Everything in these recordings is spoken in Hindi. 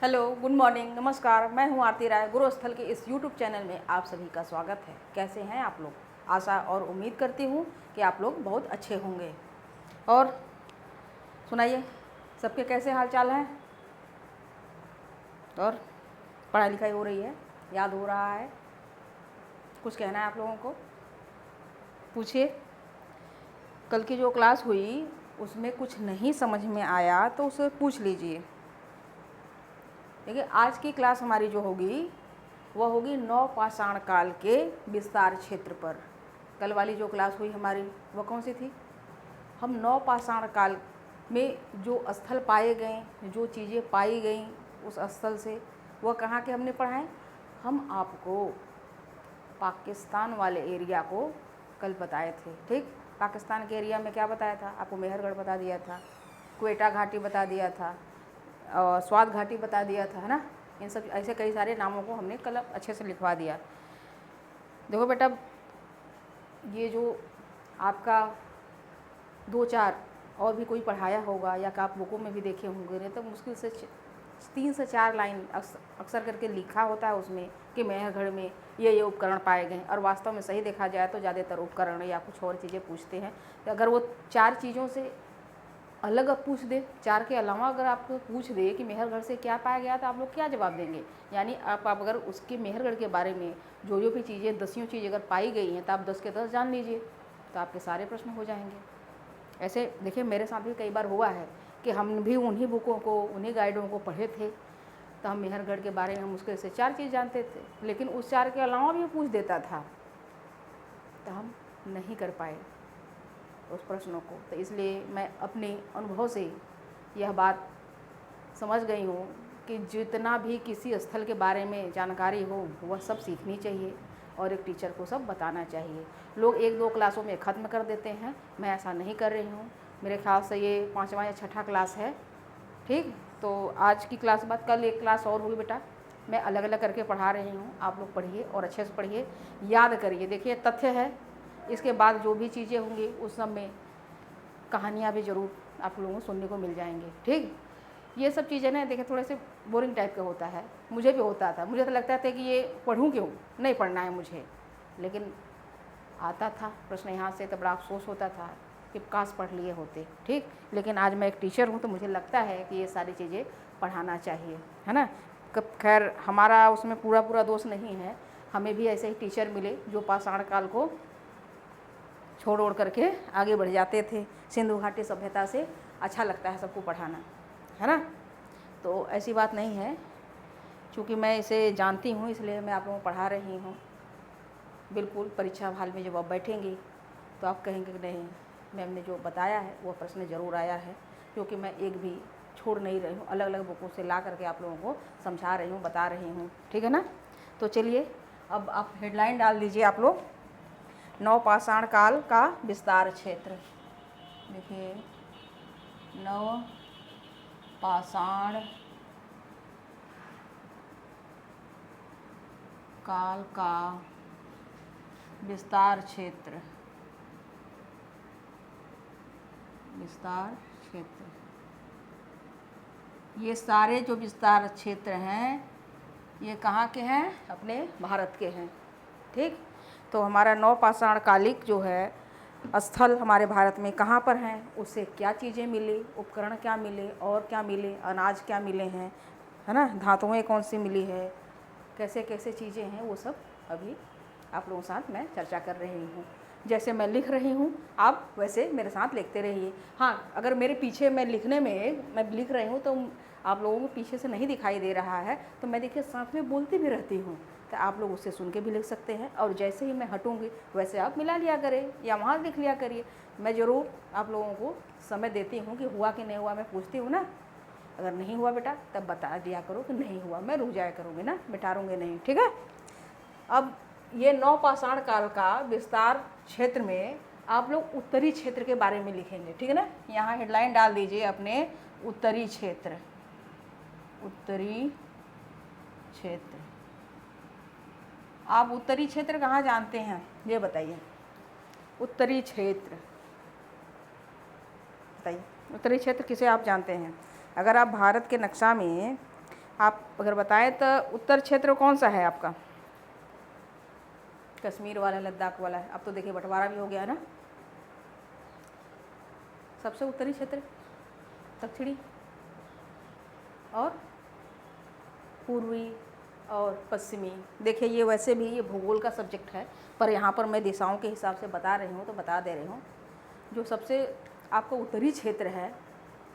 हेलो, गुड मॉर्निंग, नमस्कार। मैं हूं आरती राय। गुरुस्थल के इस यूट्यूब चैनल में आप सभी का स्वागत है। कैसे हैं आप लोग? आशा और उम्मीद करती हूं कि आप लोग बहुत अच्छे होंगे। और सुनाइए, सबके कैसे हाल चाल हैं? और पढ़ाई लिखाई हो रही है? याद हो रहा है? कुछ कहना है आप लोगों को? पूछिए। कल की जो क्लास हुई उसमें कुछ नहीं समझ में आया तो उसे पूछ लीजिए। देखिए, आज की क्लास हमारी जो होगी वह होगी नवपाषाण काल के विस्तार क्षेत्र पर। कल वाली जो क्लास हुई हमारी वह कौन सी थी? हम नवपाषाण काल में जो स्थल पाए गए, जो चीज़ें पाई गई उस स्थल से, वह कहाँ के हमने पढ़ाए। हम आपको पाकिस्तान वाले एरिया को कल बताए थे। ठीक, पाकिस्तान के एरिया में क्या बताया था आपको? मेहरगढ़ बता दिया था, क्वेटा घाटी बता दिया था, और स्वात घाटी बता दिया था, है ना। इन सब ऐसे कई सारे नामों को हमने कल अच्छे से लिखवा दिया। देखो बेटा, ये जो आपका दो चार और भी कोई पढ़ाया होगा या कि आप बुकों में भी देखे होंगे, नहीं तो मुश्किल से 3 से 4 लाइन अक्सर करके लिखा होता है उसमें कि मेहरगढ़ में ये उपकरण पाए गए। और वास्तव में सही देखा जाए तो ज़्यादातर उपकरण या कुछ और चीज़ें पूछते हैं। तो अगर वो 4 चीज़ों से अलग अब पूछ दे, 4 के अलावा अगर आपको पूछ दे कि मेहरगढ़ से क्या पाया गया, तो आप लोग क्या जवाब देंगे? यानी आप अगर उसके मेहरगढ़ के बारे में जो भी चीज़ें 10 चीज़ अगर पाई गई हैं तो आप 10 के 10 जान लीजिए, तो आपके सारे प्रश्न हो जाएंगे। ऐसे देखिए, मेरे साथ भी कई बार हुआ है कि हम भी उन्हीं बुकों को, उन्हीं गाइडों को पढ़े थे, तो हम मेहरगढ़ के बारे में मुश्किल से 4 चीज़ जानते थे, लेकिन उस 4 के अलावा भी पूछ देता था तो हम नहीं कर पाए उस प्रश्नों को। तो इसलिए मैं अपने अनुभव से यह बात समझ गई हूँ कि जितना भी किसी स्थल के बारे में जानकारी हो वह सब सीखनी चाहिए और एक टीचर को सब बताना चाहिए। लोग 1-2 क्लासों में ख़त्म कर देते हैं, मैं ऐसा नहीं कर रही हूँ। मेरे ख्याल से ये 5वां या 6ठा क्लास है। ठीक, तो आज की क्लास के बाद कल एक क्लास और होगी बेटा, मैं अलग अलग करके पढ़ा रही हूँ। आप लोग पढ़िए और अच्छे से पढ़िए, याद करिए। देखिए, तथ्य है, इसके बाद जो भी चीज़ें होंगी उस सब में कहानियाँ भी ज़रूर आप लोगों को सुनने को मिल जाएंगे। ठीक, ये सब चीज़ें ना देखिए थोड़े से बोरिंग टाइप का होता है, मुझे भी होता था। मुझे तो लगता था कि ये पढ़ूँ क्यों, नहीं पढ़ना है मुझे, लेकिन आता था प्रश्न यहाँ से तो बड़ा अफसोस होता था कि काश पढ़ लिए होते। ठीक, लेकिन आज मैं एक टीचर हूँ तो मुझे लगता है कि ये सारी चीज़ें पढ़ाना चाहिए, है ना। खैर, हमारा उसमें पूरा दोष नहीं है, हमें भी ऐसे ही टीचर मिले जो पाषाण काल को छोड़ ओढ़ करके आगे बढ़ जाते थे। सिंधु घाटी सभ्यता से अच्छा लगता है सबको पढ़ाना, है ना। तो ऐसी बात नहीं है, चूँकि मैं इसे जानती हूँ इसलिए मैं आप लोगों को पढ़ा रही हूँ। बिल्कुल परीक्षा हाल में जब आप बैठेंगी तो आप कहेंगे कि नहीं, मैम ने जो बताया है वो प्रश्न ज़रूर आया है, क्योंकि मैं एक भी छोड़ नहीं रही हूँ, अलग अलग बुकों से ला करके आप लोगों को समझा रही हूँ, बता रही हूँ। ठीक है ना। तो चलिए, अब आप हेडलाइन डाल दीजिए आप लोग, नवपाषाण काल का विस्तार क्षेत्र। देखिए, नवपाषाण काल का विस्तार क्षेत्र, विस्तार क्षेत्र। ये सारे जो विस्तार क्षेत्र हैं ये कहाँ के हैं? अपने भारत के हैं। ठीक, तो हमारा नवपाषाण कालिक जो है स्थल हमारे भारत में कहाँ पर हैं, उससे क्या चीज़ें मिली, उपकरण क्या मिले और क्या मिले, अनाज क्या मिले हैं, है ना, धातुएँ कौन सी मिली है, कैसे कैसे चीज़ें हैं, वो सब अभी आप लोगों के साथ मैं चर्चा कर रही हूँ। जैसे मैं लिख रही हूँ आप वैसे मेरे साथ लिखते रहिए। हाँ, अगर मेरे पीछे मैं लिखने में मैं लिख रही हूँ तो आप लोगों को पीछे से नहीं दिखाई दे रहा है, तो मैं देखिए साथ में बोलती भी रहती हूँ, तो आप लोग उससे सुन के भी लिख सकते हैं। और जैसे ही मैं हटूँगी वैसे आप मिला लिया करें या वहाँ लिख लिया करिए। मैं ज़रूर आप लोगों को समय देती हूँ कि हुआ कि नहीं हुआ, मैं पूछती हूँ ना। अगर नहीं हुआ बेटा तब बता दिया करो कि नहीं हुआ, मैं रुक जाया करूँगी ना, बिठारूँगी नहीं। ठीक है। अब ये नवपाषाण काल का विस्तार क्षेत्र में आप लोग उत्तरी क्षेत्र के बारे में लिखेंगे। ठीक है ना। यहाँ हेडलाइन डाल दीजिए अपने, उत्तरी क्षेत्र, उत्तरी क्षेत्र। आप उत्तरी क्षेत्र कहाँ जानते हैं ये बताइए? उत्तरी क्षेत्र बताइए, उत्तरी क्षेत्र किसे आप जानते हैं? अगर आप भारत के नक्शा में आप अगर बताएं तो उत्तर क्षेत्र कौन सा है आपका? कश्मीर वाला, लद्दाख वाला है। अब तो देखिए बंटवारा भी हो गया है ना। सबसे उत्तरी क्षेत्र, दक्षिणी और पूर्वी और पश्चिमी। देखिए ये वैसे भी ये भूगोल का सब्जेक्ट है, पर यहाँ पर मैं दिशाओं के हिसाब से बता रही हूँ तो बता दे रही हूँ। जो सबसे आपका उत्तरी क्षेत्र है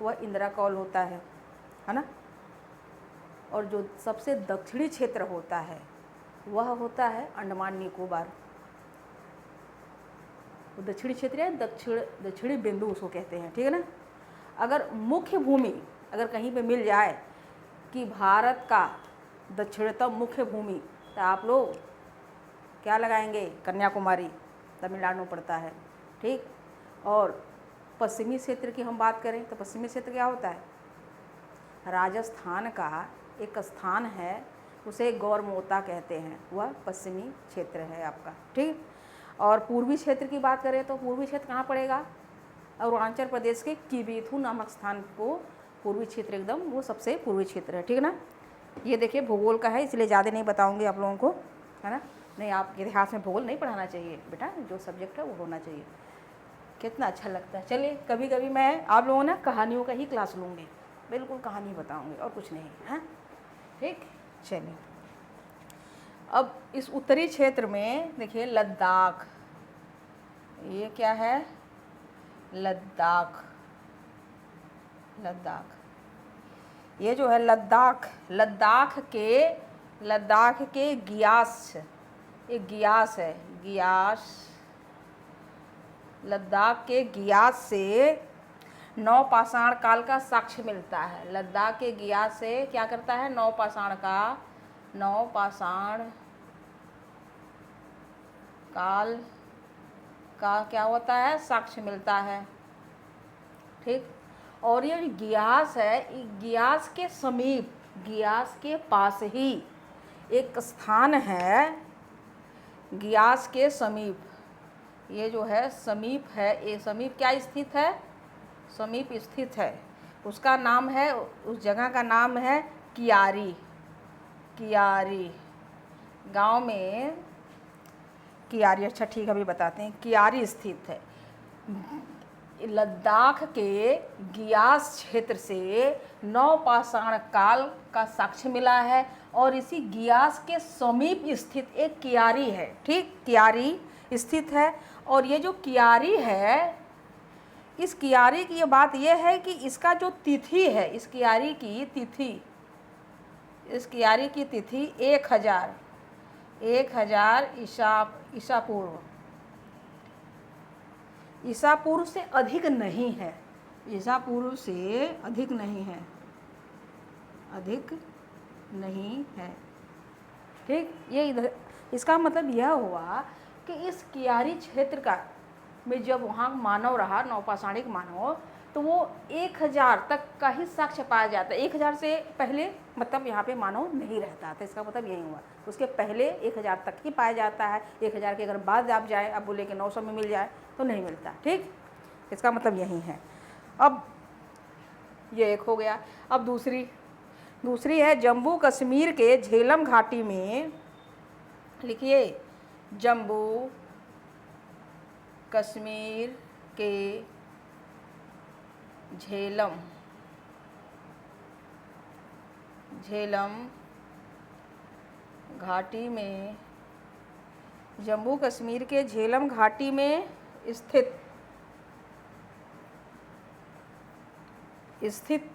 वह इंदिरा कौल होता है ना। और जो सबसे दक्षिणी क्षेत्र होता है वह होता है अंडमान निकोबार। तो दक्षिणी क्षेत्र है, दक्षिणी बिंदु उसको कहते हैं, ठीक है ना। अगर मुख्य भूमि अगर कहीं पे मिल जाए कि भारत का दक्षिणतम मुख्य भूमि, तो आप लोग क्या लगाएंगे? कन्याकुमारी, तमिलनाडु में पड़ता है, ठीक। और पश्चिमी क्षेत्र की हम बात करें तो पश्चिमी क्षेत्र क्या होता है? राजस्थान का एक स्थान है, उसे गौरमोता कहते हैं, वह पश्चिमी क्षेत्र है आपका, ठीक। और पूर्वी क्षेत्र की बात करें तो पूर्वी क्षेत्र कहाँ पड़ेगा? अरुणाचल प्रदेश के किबीथू नामक स्थान को पूर्वी क्षेत्र, एकदम वो सबसे पूर्वी क्षेत्र है, ठीक है ना। ये देखिए भूगोल का है, इसलिए ज़्यादा नहीं बताऊंगी आप लोगों को, है ना। नहीं, आप इतिहास में भूगोल नहीं पढ़ाना चाहिए बेटा, जो सब्जेक्ट है वो होना चाहिए। कितना अच्छा लगता है। चलिए कभी कभी मैं आप लोगों ने कहानियों का ही क्लास लूँगी, बिल्कुल कहानी बताऊँगी और कुछ नहीं, है ठीक। चलिए अब इस उत्तरी क्षेत्र में देखिए लद्दाख, ये क्या है? लद्दाख। ये जो है लद्दाख, लद्दाख के गियास, एक गियास है, गियास। लद्दाख के गियास से नवपाषाण काल का साक्ष्य मिलता है। लद्दाख के गियास से क्या करता है? नवपाषाण काल का क्या होता है? साक्ष्य मिलता है, ठीक। और ये गियास है, गियास के समीप, गियास के पास ही एक स्थान है, गियास के समीप, ये जो है समीप है, ये समीप क्या स्थित है? समीप स्थित है। उसका नाम है, उस जगह का नाम है कियारी। गांव में कियारी, अच्छा ठीक है अभी बताते हैं। कियारी स्थित है। लद्दाख के गियास क्षेत्र से नवपाषाण काल का साक्ष्य मिला है और इसी गियास के समीप स्थित एक कियारी है, ठीक। कियारी स्थित है। और ये जो कियारी है, इस कियारी की ये बात यह है कि इसका जो तिथि है, इस कियारी की तिथि 1000 ईसा पूर्व से अधिक नहीं है। ठीक। ये इधर इसका मतलब यह हुआ कि इस कियारी क्षेत्र का में जब वहाँ मानव रहा, नवपाषाणिक मानव, तो वो 1000 तक का ही साक्ष्य पाया जाता है। 1000 से पहले मतलब यहाँ पे मानव नहीं रहता था, इसका मतलब यही हुआ। उसके पहले 1000 तक ही पाया जाता है। 1000 के अगर बाद आप जाए, अब बोले कि 900 में मिल जाए तो नहीं मिलता, ठीक। इसका मतलब यही है। अब ये एक हो गया। अब दूसरी है जम्मू कश्मीर के झेलम घाटी में, लिखिए जम्मू कश्मीर के झेलम घाटी में, जम्मू कश्मीर के झेलम घाटी में स्थित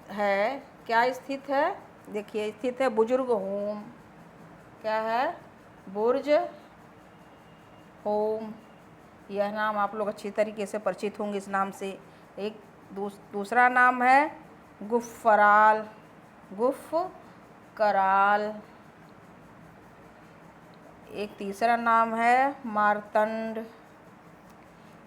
है। क्या स्थित है? देखिए स्थित है बुजुर्ग होम। क्या है? बुर्ज होम। यह नाम आप लोग अच्छी तरीके से परिचित होंगे इस नाम से। एक दूसरा नाम है गुफ कराल। एक तीसरा नाम है मारतंड।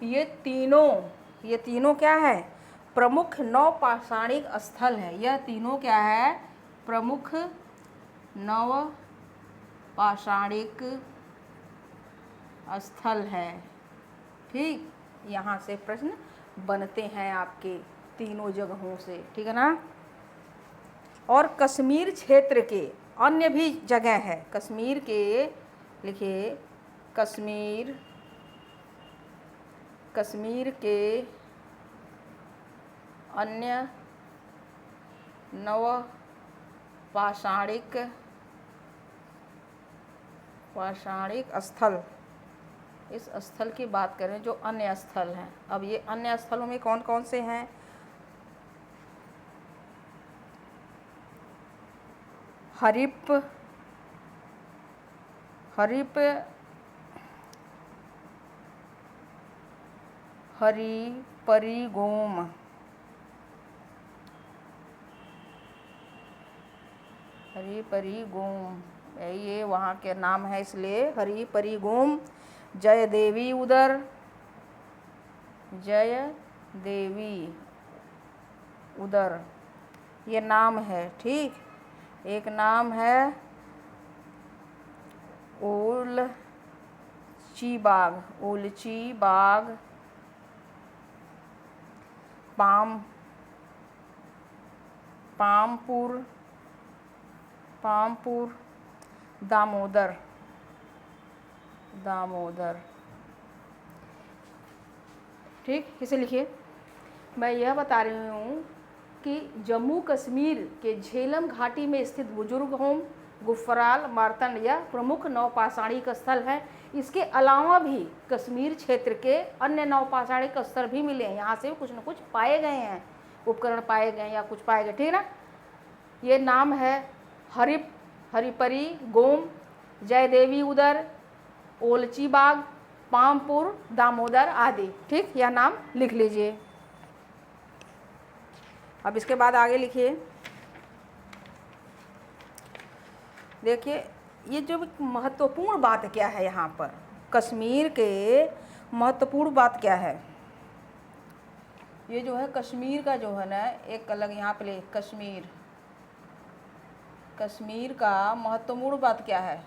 ये तीनों क्या है? प्रमुख नवपाषाणिक स्थल है। यह तीनों क्या है? प्रमुख नवपाषाणिक स्थल है, ठीक। यहाँ से प्रश्न बनते हैं आपके तीनों जगहों से, ठीक है ना। और कश्मीर क्षेत्र के अन्य भी जगह है। कश्मीर के लिखिए, कश्मीर के अन्य नव पाषाणिक स्थल, इस स्थल की बात करें जो अन्य स्थल हैं। अब ये अन्य स्थलों में कौन कौन से हैं? हरिप हरिपरिगोम, ये वहाँ के नाम है, इसलिए हरिपरिगोम, जयदेवी उदर ये नाम है। ठीक, एक नाम है ओलची बाग, पामपुर, दामोदर। ठीक, इसे लिखिए। मैं यह बता रही हूँ कि जम्मू कश्मीर के झेलम घाटी में स्थित बुजुर्ग होम, गुफराल, मार्तंड यह प्रमुख नवपाषाणिक स्थल है। इसके अलावा भी कश्मीर क्षेत्र के अन्य नवपाषाणिक स्थल भी मिले हैं। यहाँ से कुछ न कुछ पाए गए हैं, उपकरण पाए गए या कुछ पाए गए। ठीक ना? ये नाम है हरिपरी गोम, जयदेवी उदर, ओलची बाग, पामपुर, दामोदर आदि। ठीक, यह नाम लिख लीजिए। अब इसके बाद आगे लिखिए। देखिए, ये जो महत्वपूर्ण बात क्या है यहाँ पर, कश्मीर के महत्वपूर्ण बात क्या है? ये जो है कश्मीर का जो है ना, एक अलग यहाँ पे कश्मीर का महत्वपूर्ण बात क्या है?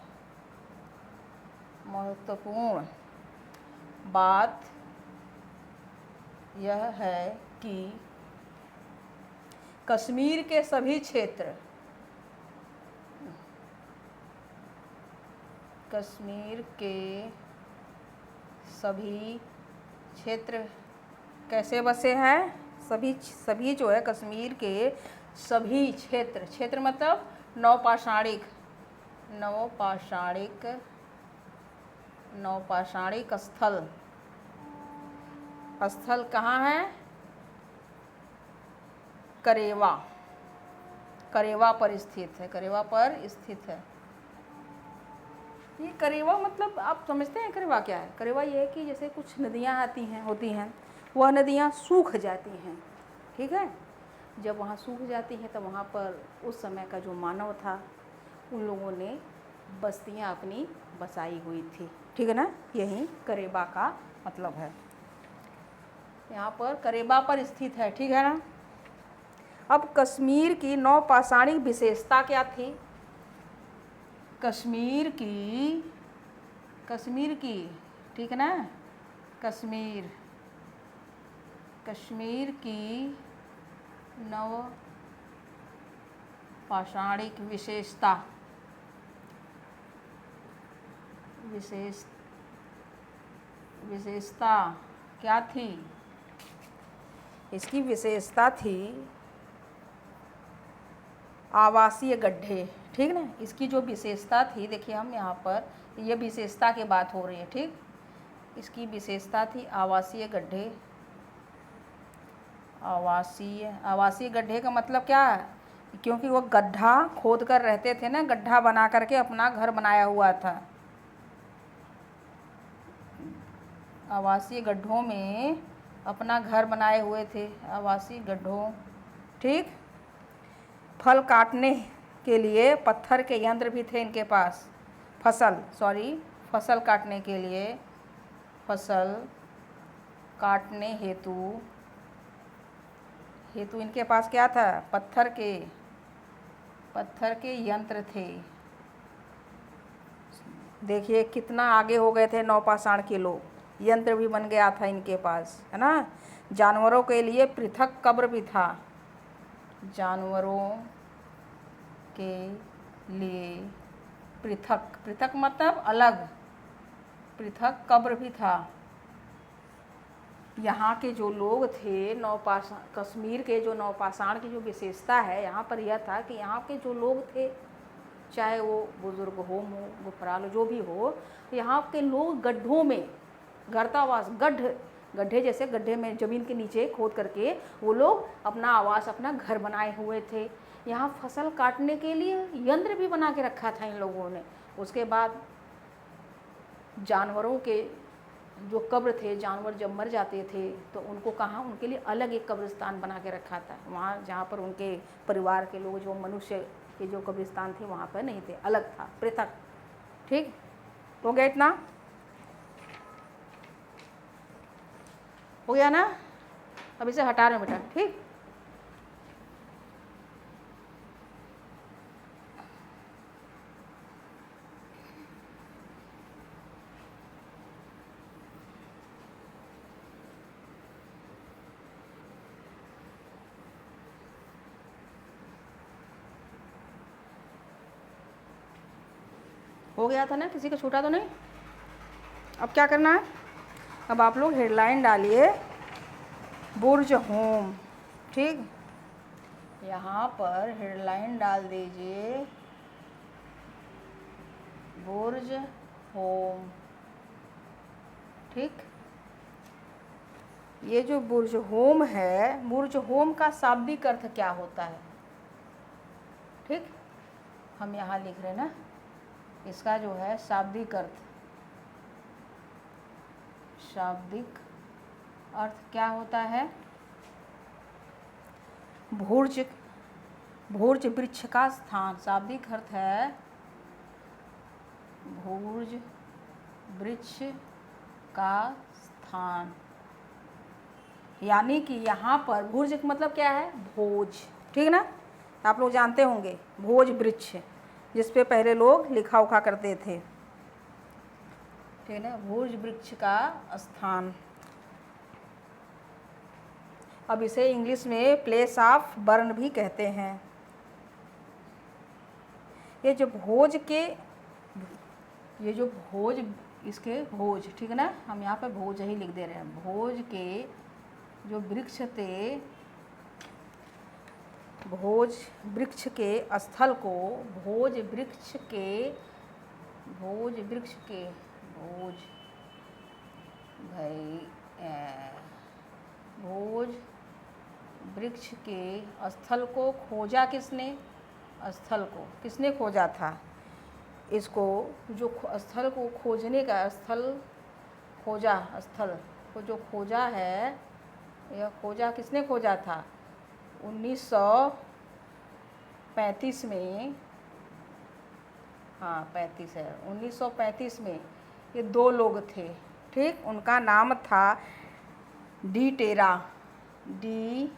महत्वपूर्ण बात यह है कि कश्मीर के सभी क्षेत्र, कैसे बसे हैं? सभी जो है कश्मीर के सभी क्षेत्र मतलब नवपाषाणिक स्थल कहाँ है? करेवा पर स्थित है। ये करेवा मतलब आप समझते हैं करेवा क्या है? करेवा ये है कि जैसे कुछ नदियाँ होती हैं, वह नदियाँ सूख जाती हैं। ठीक है, जब वहाँ सूख जाती हैं तो वहाँ पर उस समय का जो मानव था, उन लोगों ने बस्तियाँ अपनी बसाई हुई थी। ठीक है ना? यही करेबा का मतलब है। यहाँ पर करेबा पर स्थित है। ठीक है ना? अब कश्मीर की नवपाषाणिक विशेषता क्या थी? कश्मीर की ठीक है ना? कश्मीर की नवपाषाणिक विशेषता क्या थी? इसकी विशेषता थी आवासीय गड्ढे। ठीक ना? इसकी जो विशेषता थी, देखिए हम यहाँ पर ये विशेषता की बात हो रही है। ठीक, इसकी विशेषता थी आवासीय गड्ढे। आवासीय गड्ढे का मतलब क्या है? क्योंकि वो गड्ढा खोद कर रहते थे ना, गड्ढा बना करके अपना घर बनाया हुआ था। आवासीय गड्ढों में अपना घर बनाए हुए थे, आवासीय गड्ढों। ठीक, फल काटने के लिए पत्थर के यंत्र भी थे इनके पास। फसल काटने के लिए, फसल काटने हेतु इनके पास क्या था? पत्थर के यंत्र थे। देखिए कितना आगे हो गए थे नवपाषाण के लोग, यंत्र भी बन गया था इनके पास, है ना? जानवरों के लिए पृथक कब्र भी था। जानवरों के लिए पृथक, पृथक मतलब अलग, पृथक कब्र भी था। यहाँ के जो लोग थे कश्मीर के जो नवपाषाण की जो विशेषता है यहाँ पर यह था कि यहाँ के जो लोग थे, चाहे वो बुजुर्ग हो गुफराल जो भी हो, यहाँ के लोग गड्ढों में गर्तावास, गड्ढे जैसे गड्ढे में ज़मीन के नीचे खोद करके वो लोग अपना आवास, अपना घर बनाए हुए थे। यहाँ फसल काटने के लिए यंत्र भी बना के रखा था इन लोगों ने। उसके बाद जानवरों के जो कब्र थे, जानवर जब मर जाते थे तो उनको कहाँ, उनके लिए अलग एक कब्रिस्तान बना के रखा था। वहाँ जहाँ पर उनके परिवार के लोग, जो मनुष्य के जो कब्रिस्तान थे वहाँ पर नहीं थे, अलग था, पृथक। ठीक हो गया? इतना हो गया ना? अब इसे हटा रहे बेटा। ठीक, हो गया था ना? किसी का छूटा तो नहीं? अब क्या करना है? अब आप लोग हेडलाइन डालिए बुर्ज होम। ठीक, यहाँ पर हेडलाइन डाल दीजिए बुर्ज होम। ठीक, ये जो बुर्ज होम है, बुर्ज होम का शाब्दिक अर्थ क्या होता है? ठीक, हम यहाँ लिख रहे हैं ना, इसका जो है शाब्दिक अर्थ, शाब्दिक अर्थ क्या होता है? भुर्ज, भुर्ज वृक्ष का स्थान। शाब्दिक अर्थ है भुर्ज वृक्ष का स्थान। यानी कि यहाँ पर भुर्ज मतलब क्या है? भोज। ठीक ना? आप लोग जानते होंगे भोज वृक्ष, जिस पे पहले लोग लिखा उखा करते थे। ठीक है ना? भोज वृक्ष का स्थान। अब इसे इंग्लिश में प्लेस ऑफ बर्न भी कहते हैं। ये जो भोज के, ये जो भोज, इसके भोज, ठीक है ना, हम यहाँ पे भोज ही लिख दे रहे हैं। भोज के जो वृक्ष थे, भोज वृक्ष के स्थल को भोज वृक्ष के, भोज वृक्ष के, भोज भाई भोज वृक्ष के स्थल को खोजा किसने? स्थल को किसने खोजा था? इसको जो स्थल को खोजने का, स्थल खोजा, स्थल को जो खोजा है, यह खोजा किसने खोजा था? 1935 में, हाँ 35 है, 1935 में ये दो लोग थे। ठीक, उनका नाम था डी टेरा, डी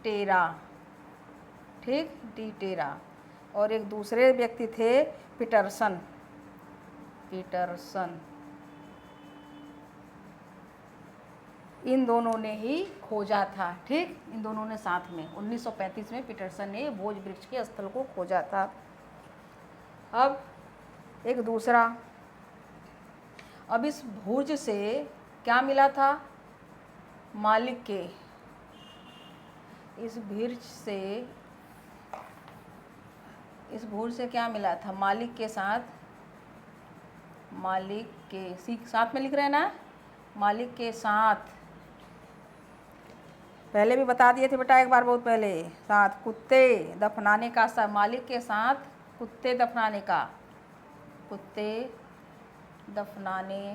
टेरा। ठीक, डी टेरा। और एक दूसरे व्यक्ति थे पीटरसन, पीटरसन। इन दोनों ने ही खोजा था। ठीक, इन दोनों ने साथ में 1935 में पीटरसन ने भोज वृक्ष के स्थल को खोजा था। अब एक दूसरा, अब इस भुर्ज से क्या मिला था? मालिक के, इस भुर्ज से, इस भुर्ज से क्या मिला था? मालिक के साथ, मालिक के साथ में लिख रहे हैं ना, मालिक के साथ। पहले भी बता दिए थे बेटा एक बार, बहुत पहले, साथ कुत्ते दफनाने का, सब मालिक के साथ कुत्ते दफनाने का, कुत्ते दफनाने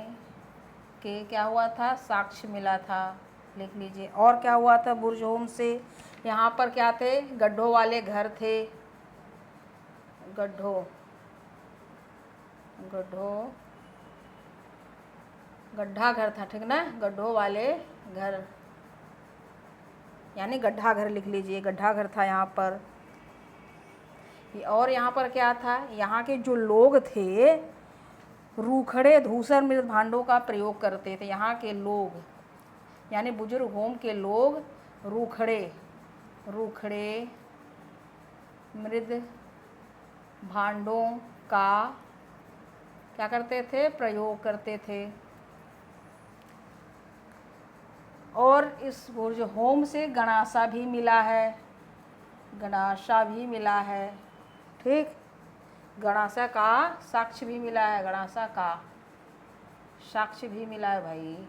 के क्या हुआ था? साक्ष्य मिला था। लिख लीजिए। और क्या हुआ था बुर्ज होम से? यहाँ पर क्या थे? गड्ढों वाले घर थे, गड्ढों, गड्ढों, गड्ढा घर था। ठीक ना? गड्ढों वाले घर, यानी गड्ढा घर लिख लीजिए, गड्ढा घर था यहाँ पर। और यहाँ पर क्या था? यहाँ के जो लोग थे रूखड़े धूसर मृत भांडों का प्रयोग करते थे। यहाँ के लोग यानी बुजुर्ग होम के लोग रूखड़े, रूखड़े मृद भांडों का क्या करते थे, प्रयोग करते थे। और इस बुर्ज होम से गणासा भी मिला है, गणासा भी मिला है, ठीक। गणासा का साक्ष्य भी मिला है, गणासा का साक्ष्य भी मिला है भाई,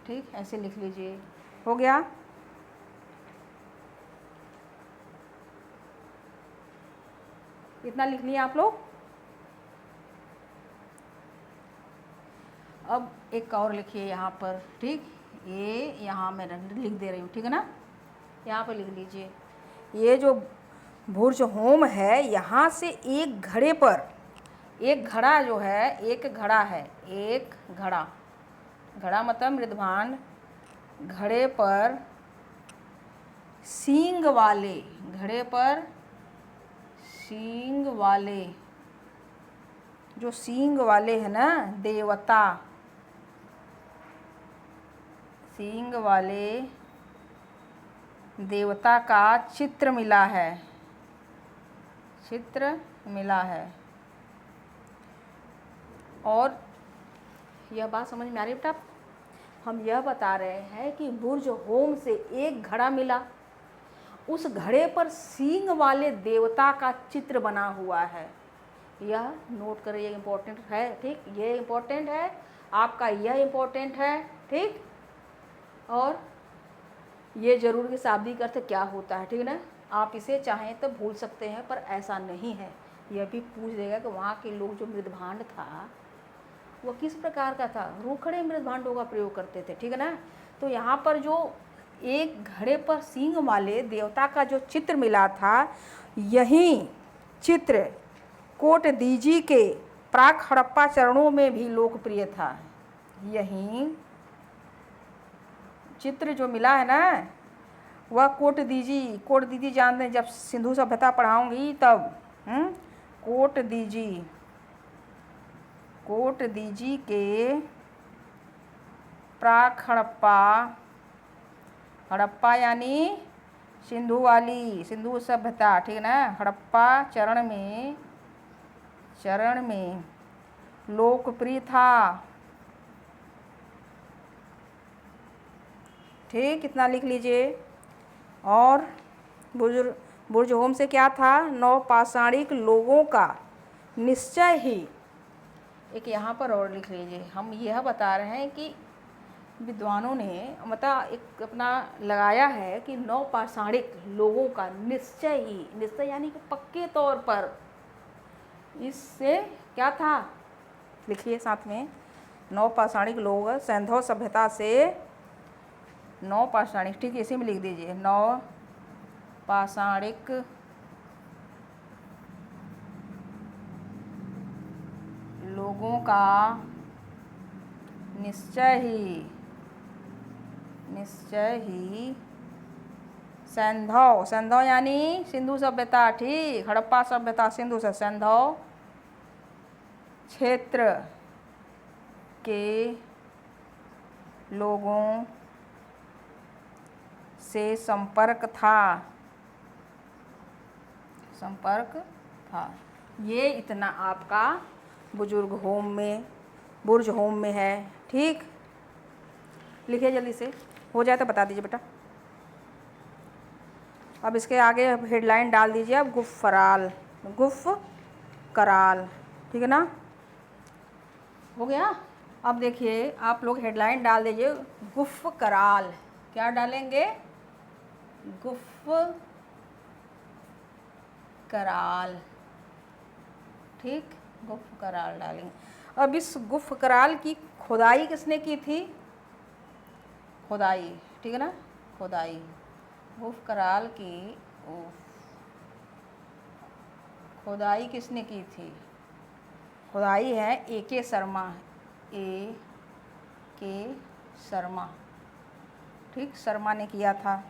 ठीक। ऐसे लिख लीजिए, हो गया। इतना लिख लिए आप लोग। अब एक और लिखिए यहाँ पर, ठीक। ये यहाँ मैं लिख दे रही हूँ, ठीक है ना। यहाँ पर लिख लीजिए, ये जो बुर्ज होम है, यहाँ से एक घड़े पर, एक घड़ा जो है, एक घड़ा है, एक घड़ा, घड़ा मतलब मृदभांड, घड़े पर सींग वाले, घड़े पर सींग वाले, जो सींग वाले है ना देवता, सींग वाले देवता का चित्र मिला है, चित्र मिला है। और यह बात समझ में आ रही है बेटा। हम यह बता रहे हैं कि बुर्ज होम से एक घड़ा मिला, उस घड़े पर सींग वाले देवता का चित्र बना हुआ है। यह नोट करिए, इम्पोर्टेंट है, ठीक। ये इम्पोर्टेंट है आपका, यह इम्पोर्टेंट है, ठीक। और ये जरूर कि शाब्दिक अर्थ क्या होता है, ठीक है ना। आप इसे चाहें तो भूल सकते हैं, पर ऐसा नहीं है। यह भी पूछ देगा कि वहाँ के लोग जो मृदभांड था वह किस प्रकार का था, रूखड़े मृदभांडों का प्रयोग करते थे, ठीक है ना। तो यहाँ पर जो एक घड़े पर सींग वाले देवता का जो चित्र मिला था, यही चित्र कोट दीजी के प्राक हड़प्पा चरणों में भी लोकप्रिय था। यही चित्र जो मिला है ना, वह कोट दीजी जानते हैं, जब सिंधु सभ्यता पढ़ाऊंगी तब। कोट दीजी के प्राक हड़प्पा, हड़प्पा यानी सिंधु वाली, सिंधु सभ्यता, ठीक है ना। हड़प्पा चरण में लोकप्रिय था, ठीक। कितना लिख लीजिए। और बुर्ज होम से क्या था, नवपाषाणिक लोगों का निश्चय ही, एक यहाँ पर और लिख लीजिए। हम यह बता रहे हैं कि विद्वानों ने मतलब एक अपना लगाया है कि नवपाषाणिक लोगों का निश्चय ही, निश्चय यानी कि पक्के तौर पर, इससे क्या था, लिखिए साथ में। नवपाषाणिक लोग सैंधव सभ्यता से, नवपाषाणिक, ठीक, इसी में लिख दीजिए, नवपाषाणिक लोगों का निश्चय ही सैंधव यानी सिंधु सभ्यता, ठीक। हड़प्पा सभ्यता सिंधु से, सैंधव क्षेत्र के लोगों से संपर्क था। ये इतना आपका बुर्ज होम में है, ठीक। लिखिए जल्दी से, हो जाए तो बता दीजिए बेटा। अब इसके आगे हेडलाइन डाल दीजिए अब, गुफ कराल, ठीक है ना। हो गया। अब देखिए आप लोग हेडलाइन डाल दीजिए, गुफ कराल। क्या डालेंगे, गुफ कराल, ठीक। गुफ कराल डालेंगे। अब इस गुफ कराल की खुदाई किसने की थी, खुदाई, ठीक है ना, खुदाई। गुफ कराल की खुदाई किसने की थी, खुदाई है A.K. शर्मा, ठीक। शर्मा ने किया था।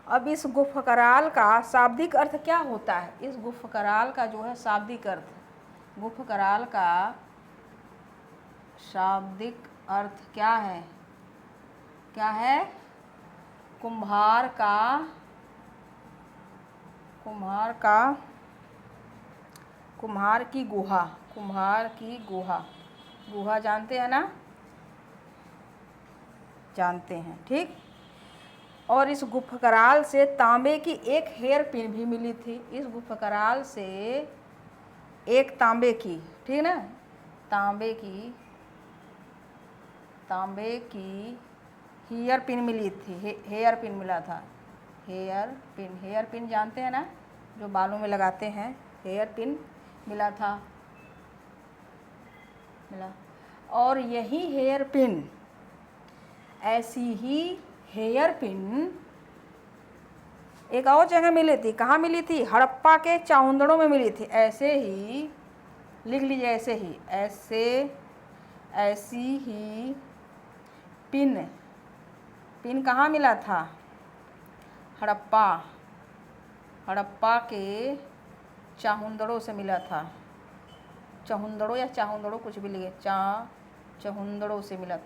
अब इस गुफ कराल का शाब्दिक अर्थ क्या होता है, इस गुफ कराल का जो है शाब्दिक अर्थ, गुफ कराल का शाब्दिक अर्थ क्या है, कुम्हार का कुम्हार की गुहा, कुम्हार की गुहा, गुहा जानते हैं ना, जानते हैं, ठीक। और इस गुफकराल से तांबे की एक हेयर पिन भी मिली थी। इस गुफकराल से एक तांबे की, ठीक ना, तांबे की हेयर पिन मिली थी, हेयर पिन मिला था। हेयर पिन जानते हैं ना, जो बालों में लगाते हैं, हेयर पिन मिला था, मिला। और यही हेयर पिन, ऐसी ही हेयर पिन एक और जगह मिली थी। कहाँ मिली थी? हड़प्पा के चाहुंदड़ों में मिली थी। ऐसे ही लिख लीजिए, ऐसी ही पिन कहाँ मिला था? हड़प्पा के चाहुंदड़ों से मिला था। चाहुंदड़ों या चाहुंदड़ों कुछ भी लिखे, चाहुंदड़ों से मिला।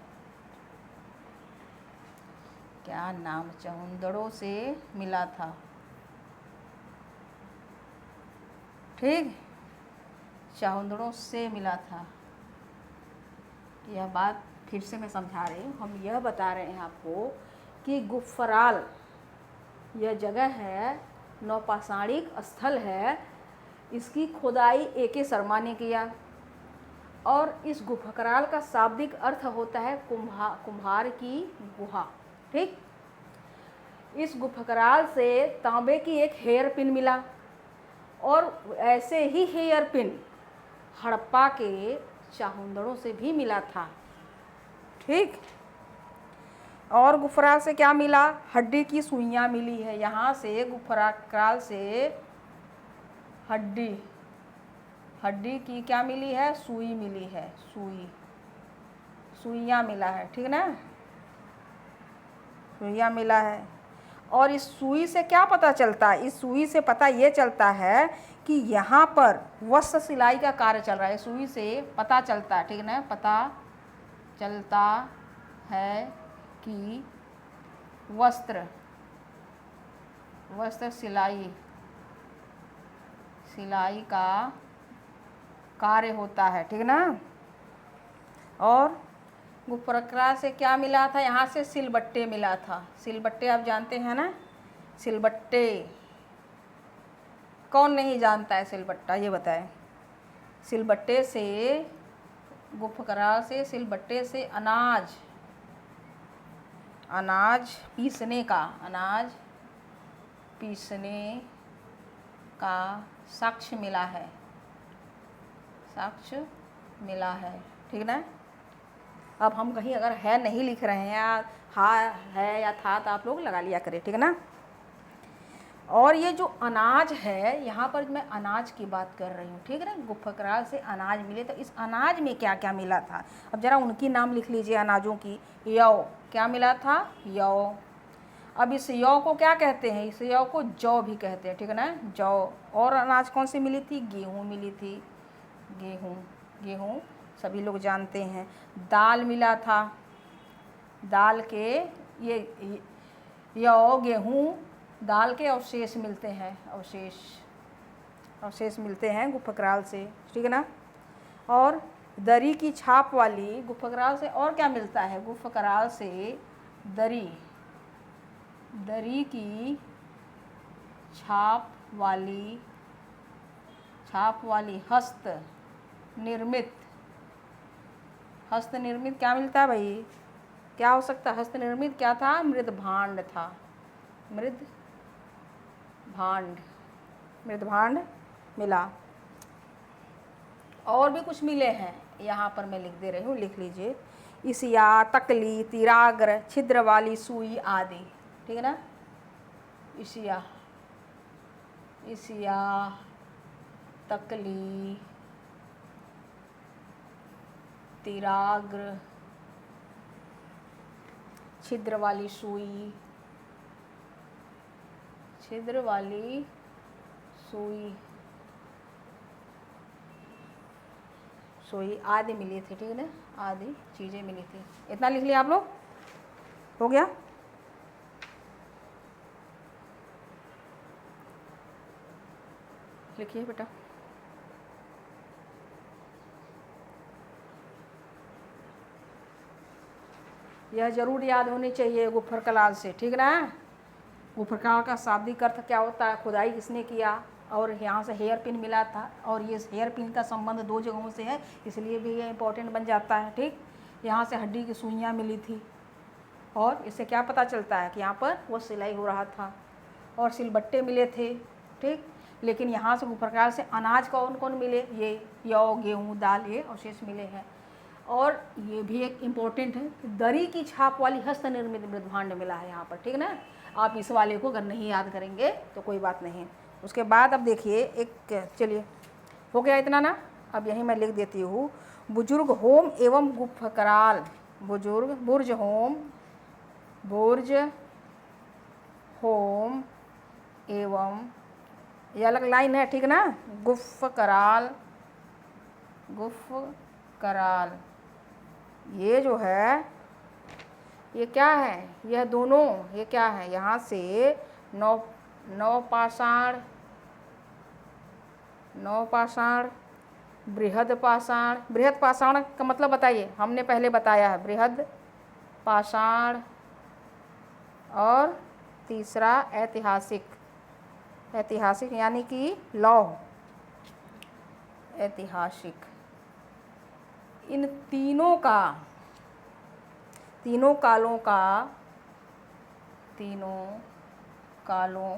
क्या नाम? चाहुंदड़ों से मिला था, ठीक, चाहुंदड़ों से मिला था। यह बात फिर से मैं समझा रही हूँ। हम यह बता रहे हैं आपको कि गुफराल यह जगह है, नौपाषाणिक स्थल है। इसकी खुदाई A.K. शर्मा ने किया। और इस गुफकराल का शाब्दिक अर्थ होता है कुम्हार की गुहा, ठीक। इस गुफकराल से तांबे की एक हेयर पिन मिला, और ऐसे ही हेयर पिन हड़प्पा के चाहुंदड़ों से भी मिला था, ठीक। और गुफराल से क्या मिला? हड्डी की सुइयाँ मिली है। यहाँ से गुफकराल से हड्डी की क्या मिली है? सुई मिली है, सुइयाँ मिला है, ठीक ना, सुइयाँ मिला है। और इस सुई से क्या पता चलता है? इस सुई से पता ये चलता है कि यहाँ पर वस्त्र सिलाई का कार्य चल रहा है। सुई से पता चलता है, ठीक ना, पता चलता है कि वस्त्र सिलाई का कार्य होता है, ठीक ना। और गुफकराल से क्या मिला था? यहाँ से सिलबट्टे मिला था। सिलबट्टे आप जानते हैं ना, सिलबट्टे कौन नहीं जानता है? सिलबट्टा ये बताएं। सिलबट्टे से, गुफकराल से सिलबट्टे से अनाज पीसने का साक्ष्य मिला है, ठीक ना। अब हम कहीं अगर है नहीं लिख रहे हैं, या हाँ है या था, तो आप लोग लगा लिया करें, ठीक ना। और ये जो अनाज है, यहाँ पर मैं अनाज की बात कर रही हूँ, ठीक है ना। गुफकराल से अनाज मिले, तो इस अनाज में क्या क्या मिला था? अब जरा उनकी नाम लिख लीजिए अनाजों की। यौ, क्या मिला था? यौ। अब इस यौ को क्या कहते हैं? इस यौ को जौ भी कहते हैं, ठीक है ना, जौ। और अनाज कौन सी मिली थी? गेहूँ मिली थी, गेहूँ सभी लोग जानते हैं। दाल मिला था, दाल के ये यौ, गेहूँ, दाल के अवशेष मिलते हैं, अवशेष मिलते हैं गुफकराल से, ठीक है ना। और दरी की छाप वाली, गुफकराल से और क्या मिलता है? गुफकराल से दरी की छाप वाली हस्त निर्मित क्या मिलता है भाई? क्या हो सकता है? हस्त निर्मित क्या था? मृदभांड था, मृदभांड मिला। और भी कुछ मिले हैं, यहाँ पर मैं लिख दे रही हूँ, लिख लीजिए। इसिया, तकली, तिराग्र, छिद्र वाली सुई आदि, ठीक है ना। इसिया, तकली, तिराग्र, छिद्र वाली सुई आदि मिली थी, ठीक है ना, आदि चीज़ें मिली थी। इतना लिख लिया आप लोग? हो गया। लिखिए बेटा। यह जरूर याद होनी चाहिए गुफर कलाल से, ठीक ना। गुफर कलाल का शाब्दिक अर्थ क्या होता है, खुदाई किसने किया, और यहाँ से हेयर पिन मिला था, और ये हेयर पिन का संबंध 2 जगहों से है, इसलिए भी ये इम्पोर्टेंट बन जाता है, ठीक। यहाँ से हड्डी की सुइयाँ मिली थी, और इससे क्या पता चलता है कि यहाँ पर वो सिलाई हो रहा था, और सिलबट्टे मिले थे, ठीक। लेकिन यहाँ से गुफर कलाल से अनाज कौन कौन मिले, ये यौ, गेहूँ, दाल, ये अवशेष मिले हैं। और ये भी एक इम्पोर्टेंट है कि दरी की छाप वाली हस्त निर्मित मृदभांड मिला है यहाँ पर, ठीक ना। आप इस वाले को अगर नहीं याद करेंगे तो कोई बात नहीं। उसके बाद अब देखिए एक, चलिए हो गया इतना ना। अब यहीं मैं लिख देती हूँ, बुजुर्ग होम एवं गुफर कलाल, बुजुर्ग बुर्ज होम, बुर्ज होम एवं, ये अलग लाइन है, ठीक ना। गुफर कलाल, गुफर कलाल, ये जो है ये क्या है, यह दोनों ये क्या है, यहाँ से नौ पाषाण, बृहद पाषाण। बृहद पाषाण का मतलब बताइए, हमने पहले बताया है बृहद पाषाण, और तीसरा ऐतिहासिक, ऐतिहासिक यानी कि लौह, ऐतिहासिक। इन तीनों कालों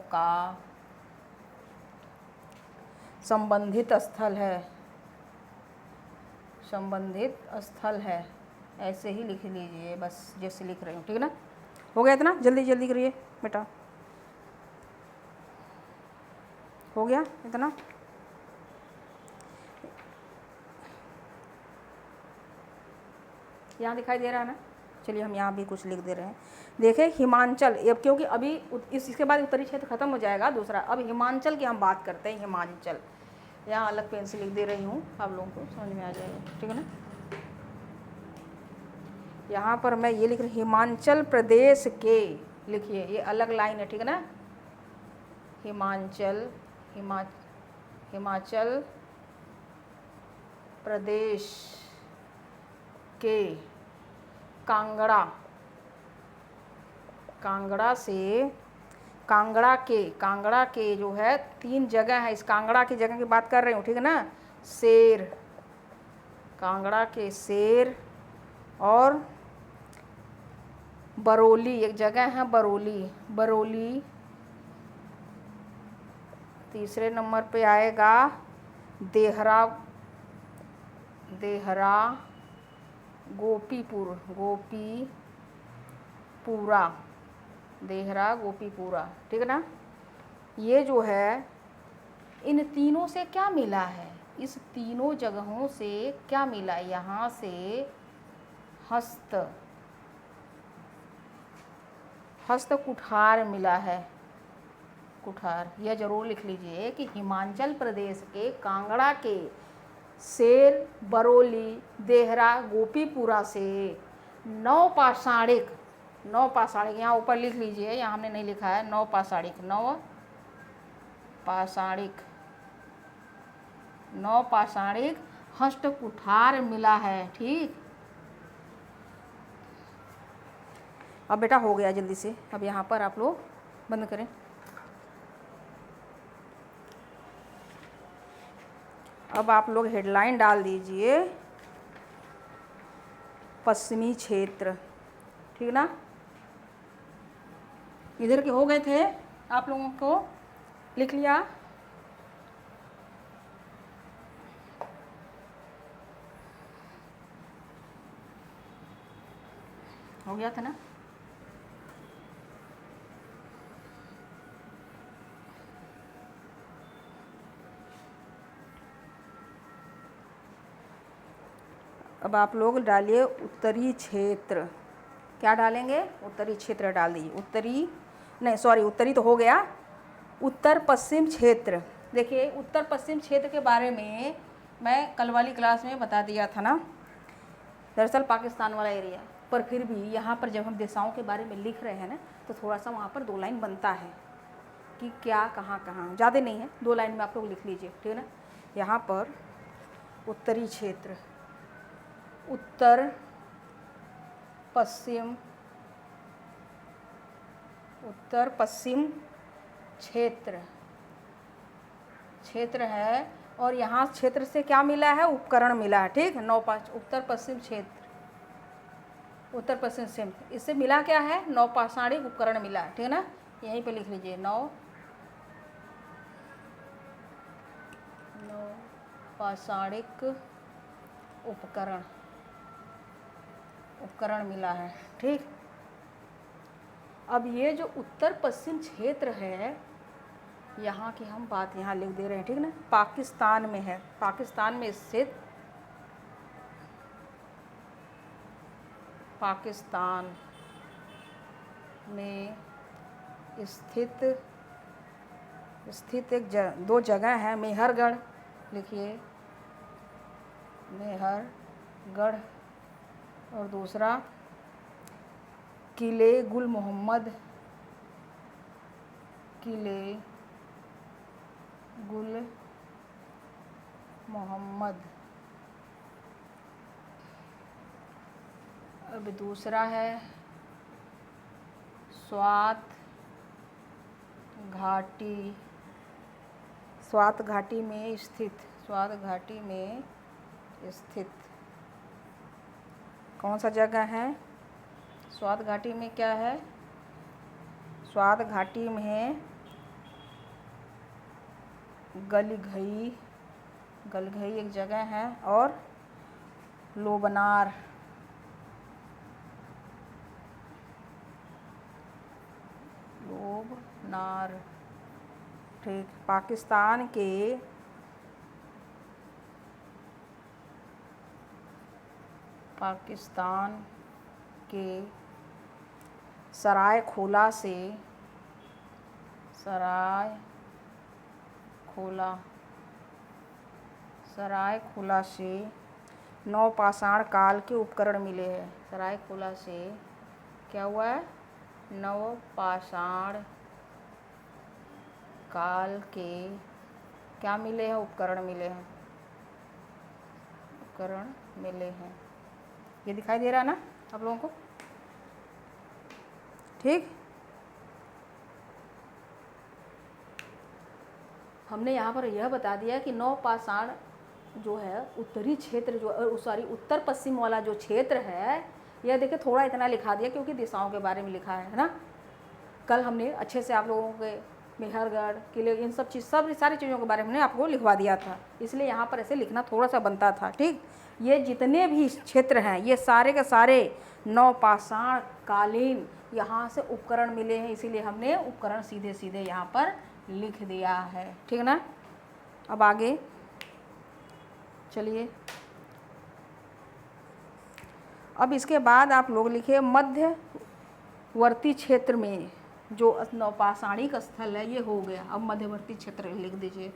का संबंधित स्थल है, ऐसे ही लिख लीजिए बस जैसे लिख रही हूँ, ठीक ना। हो गया इतना, जल्दी जल्दी करिए बेटा, हो गया इतना। यहाँ दिखाई दे रहा है ना, चलिए हम यहाँ भी कुछ लिख दे रहे हैं। देखें हिमांचल, अब क्योंकि अभी इसके बाद उत्तरी क्षेत्र खत्म हो जाएगा दूसरा, अब हिमांचल की हम बात करते हैं। हिमांचल, यहाँ अलग पेन से लिख दे रही हूँ, आप लोगों को समझ में आ जाएगा, ठीक है ना। यहाँ पर मैं ये लिख रही, हिमाचल प्रदेश के, लिखिए ये अलग लाइन है, ठीक है ना। हिमाचल प्रदेश के कांगड़ा के जो है 3 जगह है, इस कांगड़ा की जगह की बात कर रही हूँ, ठीक है ना। शेर, कांगड़ा के शेर, और बरौली एक जगह है, बरौली। तीसरे नंबर पे आएगा देहरा, गोपीपुरा, ठीक है ना। ये जो है इन तीनों से क्या मिला है, इस तीनों जगहों से क्या मिला, यहाँ से हस्त कुठार मिला है, कुठार। यह जरूर लिख लीजिए कि हिमाचल प्रदेश के कांगड़ा के शेर, बरौली, देहरा, गोपीपुरा से 9 पाषाणिक, यहाँ ऊपर लिख लीजिए, यहाँ हमने नहीं लिखा है, 9 पाषाणिक हस्त कुठार मिला है, ठीक। अब बेटा हो गया जल्दी से, अब यहाँ पर आप लोग बंद करें। अब आप लोग हेडलाइन डाल दीजिए, पश्चिमी क्षेत्र, ठीक ना। इधर के हो गए थे, आप लोगों को लिख लिया। हो गया था ना। अब आप लोग डालिए उत्तरी क्षेत्र, क्या डालेंगे, उत्तरी क्षेत्र डाल दीजिए। उत्तरी तो हो गया, उत्तर पश्चिम क्षेत्र। देखिए उत्तर पश्चिम क्षेत्र के बारे में मैं कल वाली क्लास में बता दिया था ना, दरअसल पाकिस्तान वाला एरिया, पर फिर भी यहाँ पर जब हम दिशाओं के बारे में लिख रहे हैं ना, तो थोड़ा सा वहाँ पर 2 लाइन बनता है, कि क्या कहाँ कहाँ, ज़्यादा नहीं है, 2 लाइन में आप लोग लिख लीजिए, ठीक है ना। यहाँ पर उत्तरी क्षेत्र, उत्तर पश्चिम, उत्तर पश्चिम क्षेत्र, क्षेत्र है, और यहाँ क्षेत्र से क्या मिला है, उपकरण मिला है, ठीक। 9-5 उत्तर पश्चिम क्षेत्र, उत्तर पश्चिम क्षेत्र, इससे मिला क्या है, 9 पाषाणिक उपकरण मिला है, ठीक है ना। यहीं पे लिख लीजिए 9 पाषाणिक उपकरण, उपकरण मिला है, ठीक। अब ये जो उत्तर पश्चिम क्षेत्र है, यहाँ की हम बात यहाँ लिख दे रहे हैं, ठीक ना। पाकिस्तान में है, पाकिस्तान में स्थित, पाकिस्तान में स्थित दो जगह है, मेहरगढ़ लिखिए, मेहरगढ़, और दूसरा किले गुल मोहम्मद, किले गुल मोहम्मद। अब दूसरा है स्वात घाटी, स्वात घाटी में स्थित, स्वात घाटी में स्थित कौन सा जगह है, स्वात घाटी में क्या है, स्वात घाटी में गलघई, गलघई एक जगह है, और लोबनार, लोबनार, ठीक। पाकिस्तान के सरायखोला से, सरायखोला से 9 पाषाण काल के उपकरण मिले हैं। सरायखोला से क्या हुआ है, 9 पाषाण काल के क्या मिले हैं, उपकरण मिले हैं, उपकरण मिले हैं। ये दिखाई दे रहा है ना आप लोगों को, ठीक। हमने यहाँ पर यह बता दिया कि 9 पाषाण जो है उत्तरी क्षेत्र जो, सॉरी उत्तर पश्चिम वाला जो क्षेत्र है, यह देखिए थोड़ा इतना लिखा दिया क्योंकि दिशाओं के बारे में लिखा है ना। कल हमने अच्छे से आप लोगों के मेहरगढ़, किले, इन सब सारी चीज़ों के बारे में हमने आपको लिखवा दिया था, इसलिए यहाँ पर ऐसे लिखना थोड़ा सा बनता था, ठीक। ये जितने भी क्षेत्र हैं, ये सारे के सारे 9 पाषाण कालीन यहाँ से उपकरण मिले हैं, इसीलिए हमने उपकरण सीधे सीधे यहाँ पर लिख दिया है, ठीक ना। अब आगे चलिए, अब इसके बाद आप लोग लिखिए मध्यवर्ती क्षेत्र में जो 9 पाषाणिक स्थल है, ये हो गया। अब मध्यवर्ती क्षेत्र लिख दीजिए,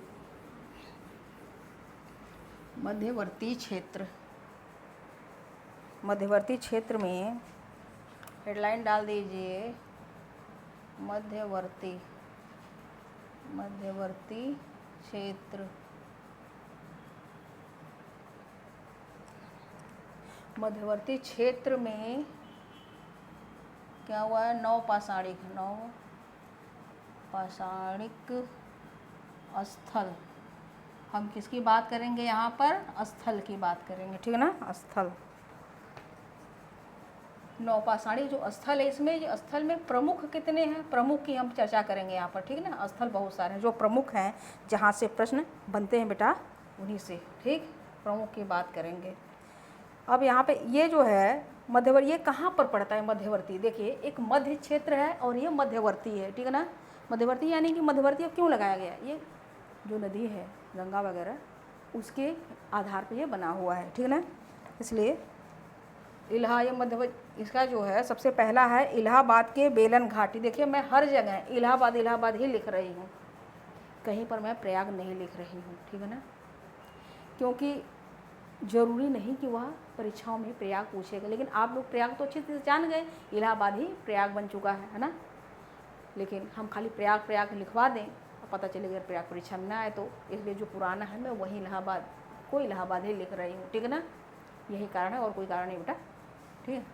मध्यवर्ती क्षेत्र, मध्यवर्ती क्षेत्र में हेडलाइन डाल दीजिए मध्यवर्ती, मध्यवर्ती क्षेत्र, मध्यवर्ती क्षेत्र में क्या हुआ है, 9 पाषाणिक, 9 पाषाणिक स्थल। हम किसकी बात करेंगे यहाँ पर, स्थल की बात करेंगे, ठीक है ना, स्थल। 9 पाषाणिक जो स्थल है, इसमें स्थल में प्रमुख कितने हैं, प्रमुख की हम चर्चा करेंगे यहाँ पर, ठीक है ना। स्थल बहुत सारे हैं जो प्रमुख हैं, जहाँ से प्रश्न बनते हैं बेटा, उन्हीं से, ठीक, प्रमुख की बात करेंगे। अब यहाँ पे ये जो है मध्यवर्ती, ये कहाँ पर पड़ता है मध्यवर्ती, देखिए एक मध्य क्षेत्र है और ये मध्यवर्ती है, ठीक है ना। मध्यवर्ती यानी कि मध्यवर्ती अब क्यों लगाया गया, ये जो नदी है गंगा वगैरह, उसके आधार पे ये बना हुआ है, ठीक है ना, इसलिए इलाहा, ये मध्यवर्ती, इसका जो है सबसे पहला है इलाहाबाद के बेलन घाटी। देखिए मैं हर जगह इलाहाबाद इलाहाबाद ही लिख रही हूँ, कहीं पर मैं प्रयाग नहीं लिख रही हूँ, ठीक है ना, क्योंकि ज़रूरी नहीं कि वह परीक्षाओं में प्रयाग पूछेगा, लेकिन आप लोग प्रयाग तो अच्छे से जान गए, इलाहाबाद ही प्रयाग बन चुका है ना। लेकिन हम खाली प्रयाग प्रयाग लिखवा दें और पता चलेगा प्रयाग परीक्षा में ना आए, तो इसलिए जो पुराना है मैं वही इलाहाबाद को इलाहाबाद ही लिख रही हूँ, ठीक है ना। यही कारण है और कोई कारण नहीं बेटा, ठीक है।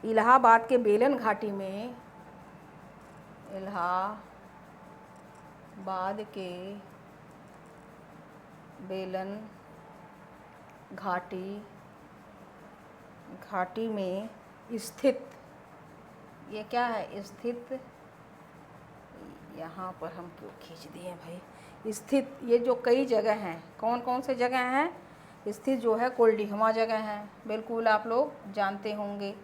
इलाहाबाद के बेलन घाटी में, इलाहाबाद के बेलन घाटी में स्थित, ये क्या है स्थित, यहाँ पर हम क्यों खींच दिए भाई, स्थित, ये जो कई जगह हैं, कौन कौन से जगह हैं स्थित, जो है कुलडीहवा जगह है, बिल्कुल आप लोग जानते होंगे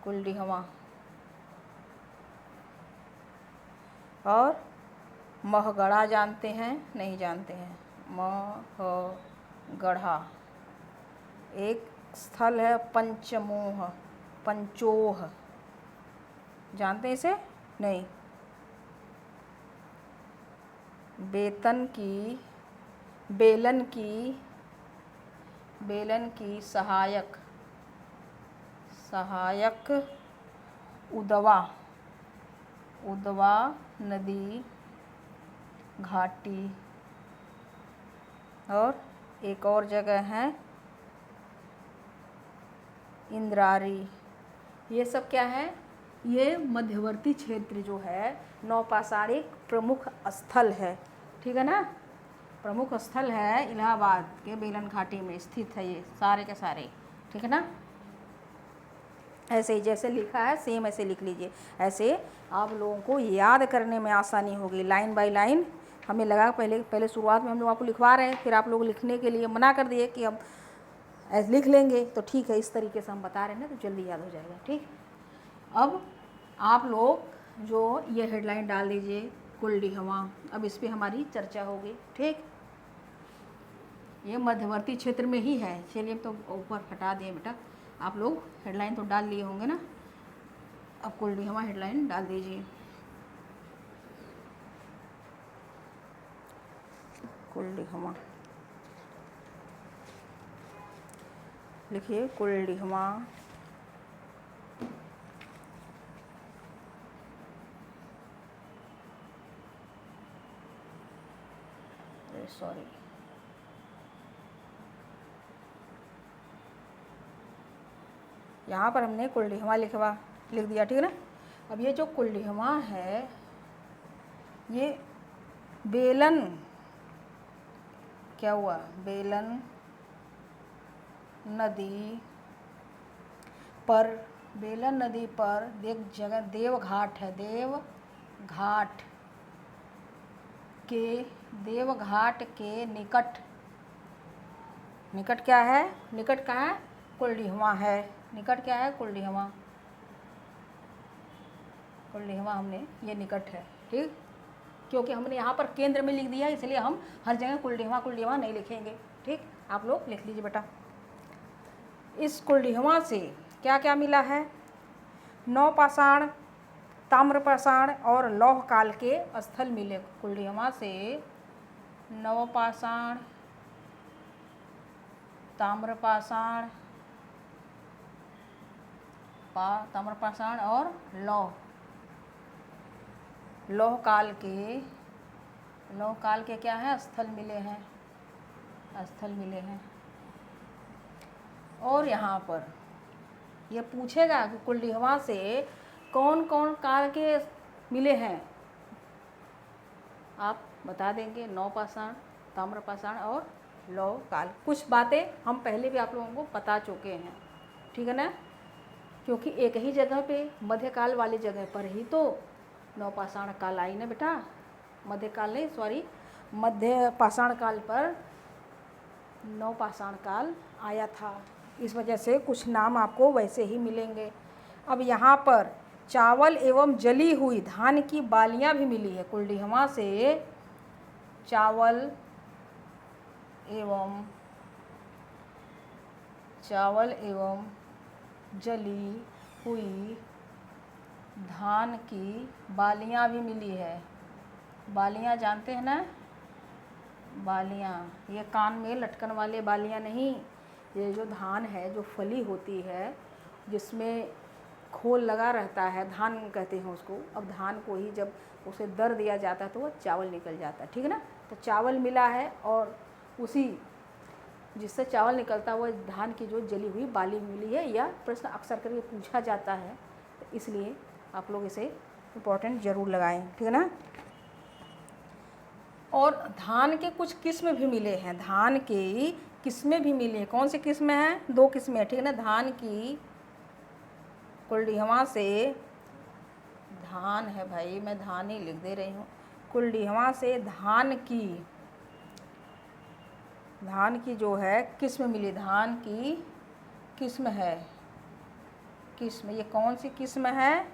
कुलडीहवा, और महगढ़ा जानते हैं, नहीं जानते हैं, महगढ़ा एक स्थल है, पंचोह जानते हैं इसे, नहीं। बेलन की सहायक उदवा नदी घाटी, और एक और जगह है इंद्रारी। ये सब क्या है, ये मध्यवर्ती क्षेत्र जो है नौपाषाणिक प्रमुख स्थल है, ठीक है ना। प्रमुख स्थल है इलाहाबाद के बेलन घाटी में स्थित है ये सारे के सारे, ठीक है ना। ऐसे ही जैसे लिखा है सेम ऐसे लिख लीजिए, ऐसे आप लोगों को याद करने में आसानी होगी, लाइन बाय लाइन। हमें लगा पहले शुरुआत में हम लोग आपको लिखवा रहे हैं, फिर आप लोग लिखने के लिए मना कर दिए कि हम ऐसे लिख लेंगे, तो ठीक है इस तरीके से हम बता रहे हैं ना, तो जल्दी याद हो जाएगा, ठीक। अब आप लोग जो ये हेडलाइन डाल दीजिए कुलडीहवा, अब इस पर हमारी चर्चा होगी, ठीक। ये मध्यवर्ती क्षेत्र में ही है, चलिए तो ऊपर हटा दिए बेटा, आप लोग हेडलाइन तो डाल लिए होंगे ना, अब कुलडीहवा हेडलाइन डाल दीजिए, कुलडीहवा लिखिए, कुलडीहवा सॉरी यहाँ पर हमने कुलडीहवा लिख दिया, ठीक है ना। अब ये जो कुलडीहवा है, ये बेलन क्या हुआ, बेलन नदी पर एक जगह देवघाट है, देवघाट के निकट क्या है, निकट कहाँ है, कुलडीहवा है, निकट क्या है, कुलडीहवा हमने ये निकट है, ठीक। क्योंकि हमने यहाँ पर केंद्र में लिख दिया, इसलिए हम हर जगह कुलडीहवा नहीं लिखेंगे, ठीक। आप लोग लिख लीजिए बेटा। इस कुलडीहवा से क्या क्या मिला है, नवपाषाण, ताम्रपाषाण और लौह काल के स्थल मिले। कुलडीहवा से नवपाषाण, ताम्रपाषाण और लौह काल के क्या है, स्थल मिले हैं। और यहाँ पर ये पूछेगा कि कुलडीहवा से कौन कौन काल के मिले हैं, आप बता देंगे, नवपाषाण, ताम्रपाषाण और लौह काल। कुछ बातें हम पहले भी आप लोगों को बता चुके हैं, ठीक है ना, क्योंकि एक ही जगह पे मध्यकाल वाली जगह पर ही तो नवपाषाण काल आई ना बेटा, मध्यपाषाण काल पर नवपाषाण काल आया था, इस वजह से कुछ नाम आपको वैसे ही मिलेंगे। अब यहाँ पर चावल एवं जली हुई धान की बालियाँ भी मिली है। कुलडीहवा से चावल एवं जली हुई धान की बालियाँ भी मिली है। बालियाँ जानते हैं ना, बालियाँ, ये कान में लटकन वाले बालियाँ नहीं, ये जो धान है, जो फली होती है, जिसमें खोल लगा रहता है, धान कहते हैं उसको। अब धान को ही जब उसे दर दिया जाता है तो वह चावल निकल जाता है, ठीक है ना। तो चावल मिला है और उसी जिससे चावल निकलता है वह धान की जो जली हुई बाली मिली है, या प्रश्न अक्सर करके पूछा जाता है, तो इसलिए आप लोग इसे इम्पोर्टेंट ज़रूर लगाएं, ठीक है ना। और धान के कुछ किस्म भी मिले हैं, धान की किस्में भी मिली हैं। कौन सी किस्में हैं? 2 किस्में, ठीक है ना। धान की कुलडीहवा से, धान है भाई, मैं धान ही लिख दे रही हूँ। कुलडीहवा से धान की जो है किस्म मिली, धान की किस्म है, किस्म, ये कौन सी किस्म है?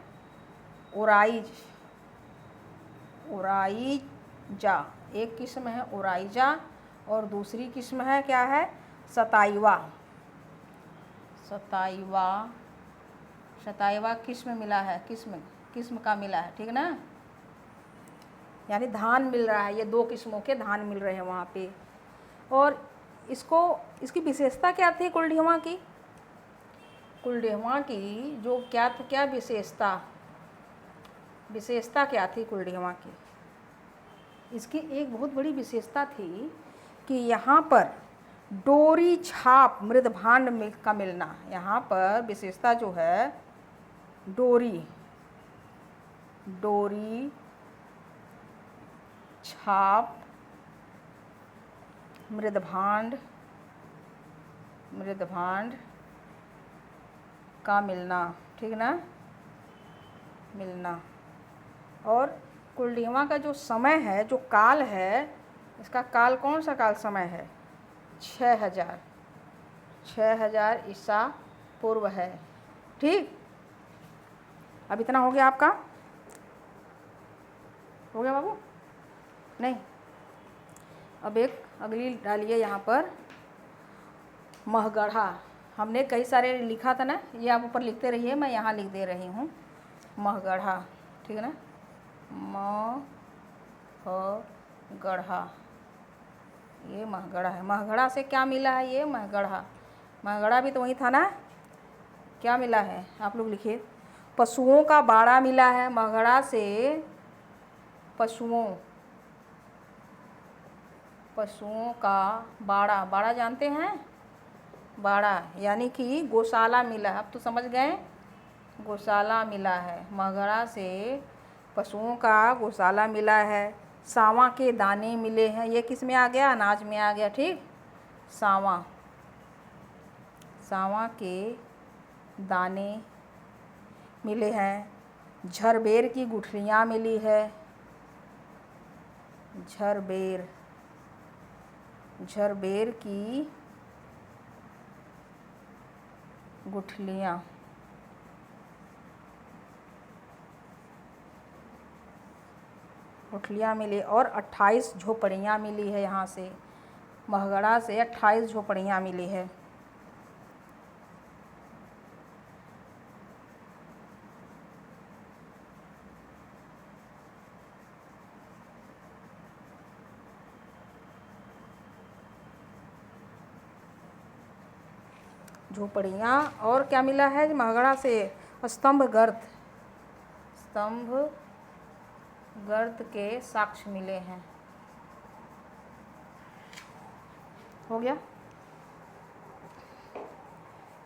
ओराइजा, एक किस्म है ओराइजा और दूसरी किस्म है क्या है? सताइवा। सताइवा किस्म मिला है, किस्म का मिला है, ठीक है ना। यानी धान मिल रहा है, ये 2 किस्मों के धान मिल रहे हैं वहाँ पे। और इसकी विशेषता क्या थी कुलडीहवा की? कुलडीहवा की जो क्या विशेषता क्या थी कुलडीहवा की? इसकी एक बहुत बड़ी विशेषता थी कि यहाँ पर डोरी छाप मृदभांड का मिलना। यहाँ पर विशेषता जो है डोरी छाप मृदभांड का मिलना, ठीक ना, मिलना। और कुलडीहवा का जो समय है, जो काल है, इसका काल कौन सा काल समय है? 6000 ईसा पूर्व है, ठीक। अब इतना हो गया आपका, हो गया बाबू? नहीं, अब एक अगली डालिए यहाँ पर, महगढ़ा। हमने कई सारे लिखा था ना, ये आप ऊपर लिखते रहिए, मैं यहाँ लिख दे रही हूँ, महगढ़ा, ठीक है ना। महगढ़ा, ये महगढ़ा है। महगढ़ा से क्या मिला है? ये महगढ़ा भी तो वही था ना। क्या मिला है? आप लोग लिखिए, पशुओं का बाड़ा मिला है। महगढ़ा से पशुओं का बाड़ा जानते हैं? बाड़ा यानी कि गौशाला मिला है। अब तो समझ गए, गौशाला मिला है। महगढ़ा से पशुओं का गौशाला मिला है। सांवा के दाने मिले हैं। ये किस में आ गया? अनाज में आ गया, ठीक। सांवा के दाने मिले हैं। झरबेर की गुठलियाँ मिली है। झरबेर की गुठलियाँ मिली और 28 झोपड़ियाँ मिली है। यहाँ से महगढ़ा से 28 झोपड़ियाँ मिली है। झोपड़ियाँ और क्या मिला है महगढ़ा से? स्तंभ गर्त के साक्ष्य मिले हैं। हो गया,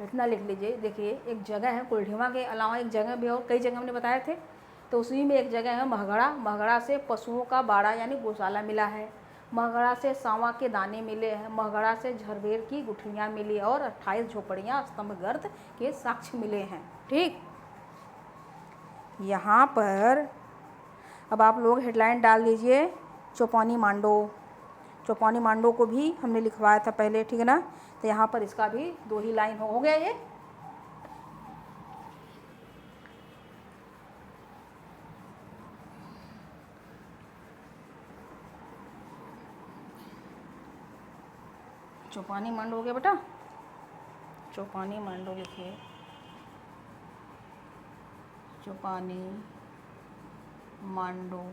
इतना लिख लीजिए। देखिए, एक जगह है कुलडीहवा के अलावा एक जगह भी और कई जगह हमने बताए थे, तो उसी में एक जगह है महगढ़ा से पशुओं का बाड़ा यानी गौशाला मिला है। महगढ़ा से सांवा के दाने मिले हैं। महगढ़ा से झरबेर की गुठलियाँ मिली और 28 झोपड़ियाँ स्तंभ गर्त के साक्ष्य मिले हैं, ठीक। यहाँ पर अब आप लोग हेडलाइन डाल दीजिए, चौपानी मांडो को भी हमने लिखवाया था पहले, ठीक है ना। तो यहाँ पर इसका भी 2 ही लाइन हो गया ये। चौपानी मांडो हो गया बेटा, चौपानी मांडो लिखिए, चौपानी मांडो,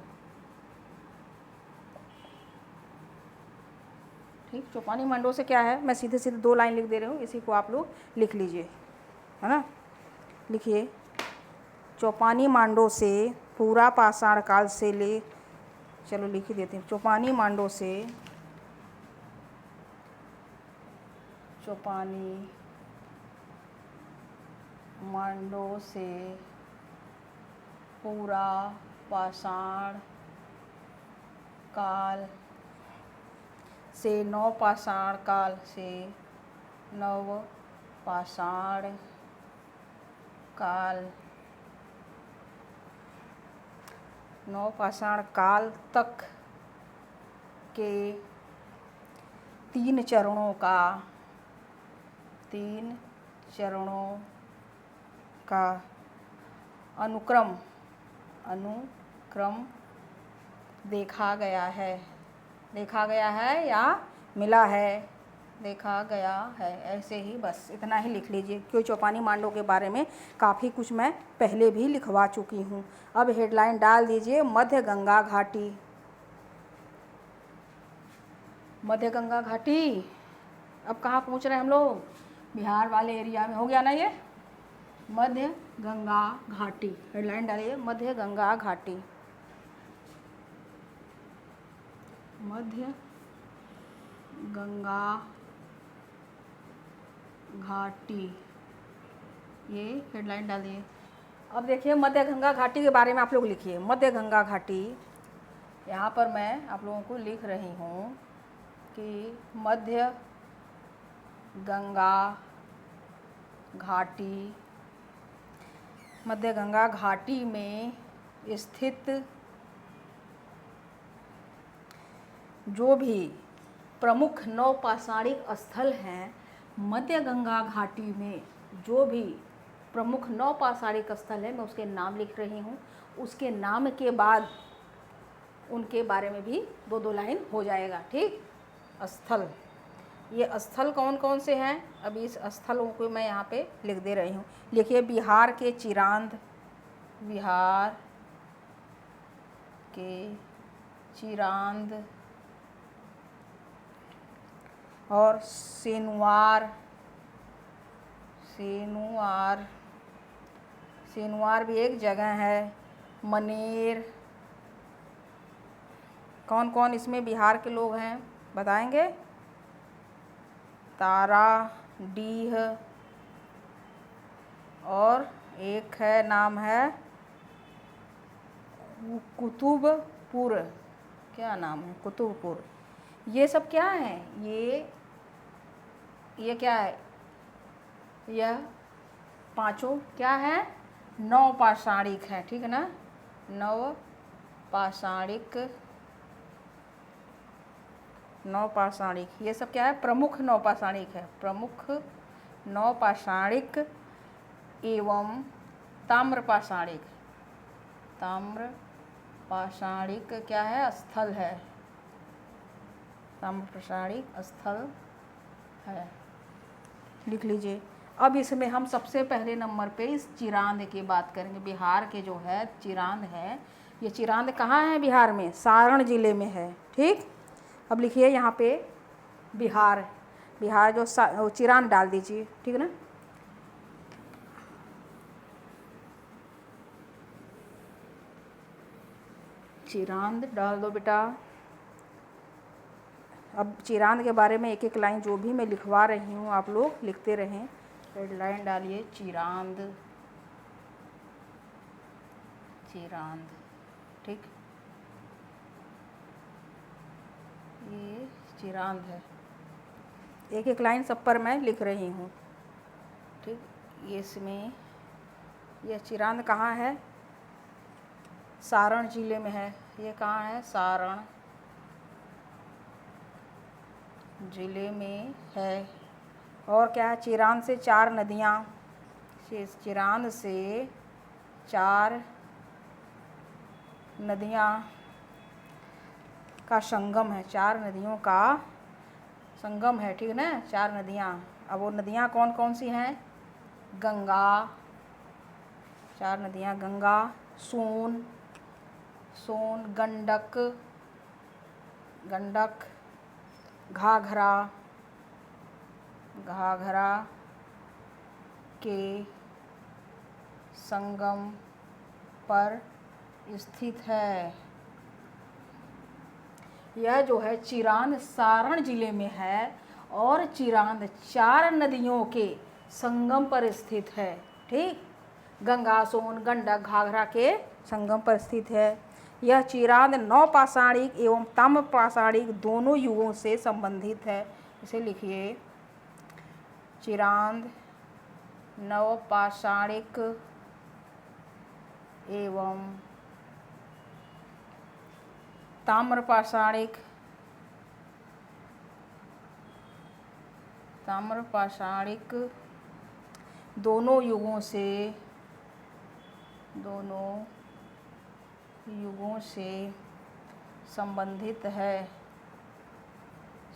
ठीक। चौपानी मांडो से क्या है, मैं सीधे 2 लाइन लिख दे रही हूँ, इसी को आप लोग लिख लीजिए, है ना। लिखिए, चौपानी मांडो से पूरा पाषाण काल से ले, चलो लिख ही देते हैं, चौपानी मांडो से, चौपानी मांडो से पूरा पाषाण काल से नव पाषाण काल से नव पाषाण काल, नव पाषाण काल तक के 3 चरणों का, 3 चरणों का अनुक्रम देखा गया है, देखा गया है या मिला है, देखा गया है, ऐसे ही बस इतना ही लिख लीजिए, क्योंकि चौपानी मांडो के बारे में काफ़ी कुछ मैं पहले भी लिखवा चुकी हूँ। अब हेडलाइन डाल दीजिए मध्य गंगा घाटी। मध्य गंगा घाटी, अब कहाँ पहुँच रहे हैं हम लोग? बिहार वाले एरिया में, हो गया ना ये? मध्य गंगा घाटी, हेडलाइन डालिए मध्य गंगा घाटी। मध्य गंगा घाटी, ये हेडलाइन डालिए। अब देखिए मध्य गंगा घाटी के बारे में आप लोग लिखिए। मध्य गंगा घाटी, यहाँ पर मैं आप लोगों को लिख रही हूँ कि मध्य गंगा घाटी, मध्य गंगा घाटी में स्थित जो भी प्रमुख नवपाषाणिक स्थल हैं, मध्य गंगा घाटी में जो भी प्रमुख नवपाषाणिक स्थल है, मैं उसके नाम लिख रही हूँ। उसके नाम के बाद उनके बारे में भी 2-2 लाइन हो जाएगा, ठीक? स्थल, ये स्थल कौन कौन से हैं? अभी इस स्थलों को मैं यहाँ पे लिख दे रही हूँ। लिखिए बिहार के चिरांद, बिहार के चिरांद और सेनुआर, सेनुआर, सेनुआर भी एक जगह है। मनेर, कौन कौन इसमें बिहार के लोग हैं बताएंगे? तारा डीह और एक है, नाम है कुतुबपुर, क्या नाम है? कुतुबपुर। ये सब क्या है? ये क्या है? यह पांचों क्या है? नवपाषाणिक है, ठीक है ना? नवपाषाणिक, नवपाषाणिक, ये सब क्या है? प्रमुख नवपाषाणिक है, प्रमुख नवपाषाणिक एवं ताम्रपाषाणिक, ताम्रपाषाणिक क्या है? स्थल है, ताम्रपाषाणिक स्थल है, लिख लीजिए। अब इसमें हम सबसे पहले नंबर पे इस चिरांद की बात करेंगे। बिहार के जो है चिरांद है, ये चिरांद कहाँ है? बिहार में सारण जिले में है, ठीक? अब लिखिए यहाँ पे बिहार, बिहार जो चिरांद डाल दीजिए, ठीक है ना? चिरांद डाल दो बेटा। अब चिरांद के बारे में एक एक लाइन जो भी मैं लिखवा रही हूँ आप लोग लिखते रहें। हेडलाइन डालिए चिरांद, चिरांद, ठीक? ये चिरांद है, एक एक लाइन सब पर मैं लिख रही हूँ, ठीक? ये इसमें यह चिरांद कहाँ है? सारण जिले में है। ये कहाँ है? सारण जिले में है। और क्या है? चिरांद से 4 नदियाँ, चिरांद से 4 नदियाँ का संगम है, 4 नदियों का संगम है, ठीक है ना? 4 नदियाँ। अब वो नदियाँ कौन कौन सी हैं? गंगा, 4 नदियाँ, गंगा, सोन, गंडक, गंडक, घाघरा, घाघरा के संगम पर स्थित है। यह जो है चिरांद सारण जिले में है और चिरांद 4 नदियों के संगम पर स्थित है। ठीक, गंगा, सोन, गंडक, घाघरा के संगम पर स्थित है। यह चिरांद नवपाषाणिक एवं ताम्रपाषाणिक दोनों युगों से संबंधित है। इसे लिखिए, चिरांद नवपाषाणिक एवं ताम्रपाषाणिक दोनों युगों से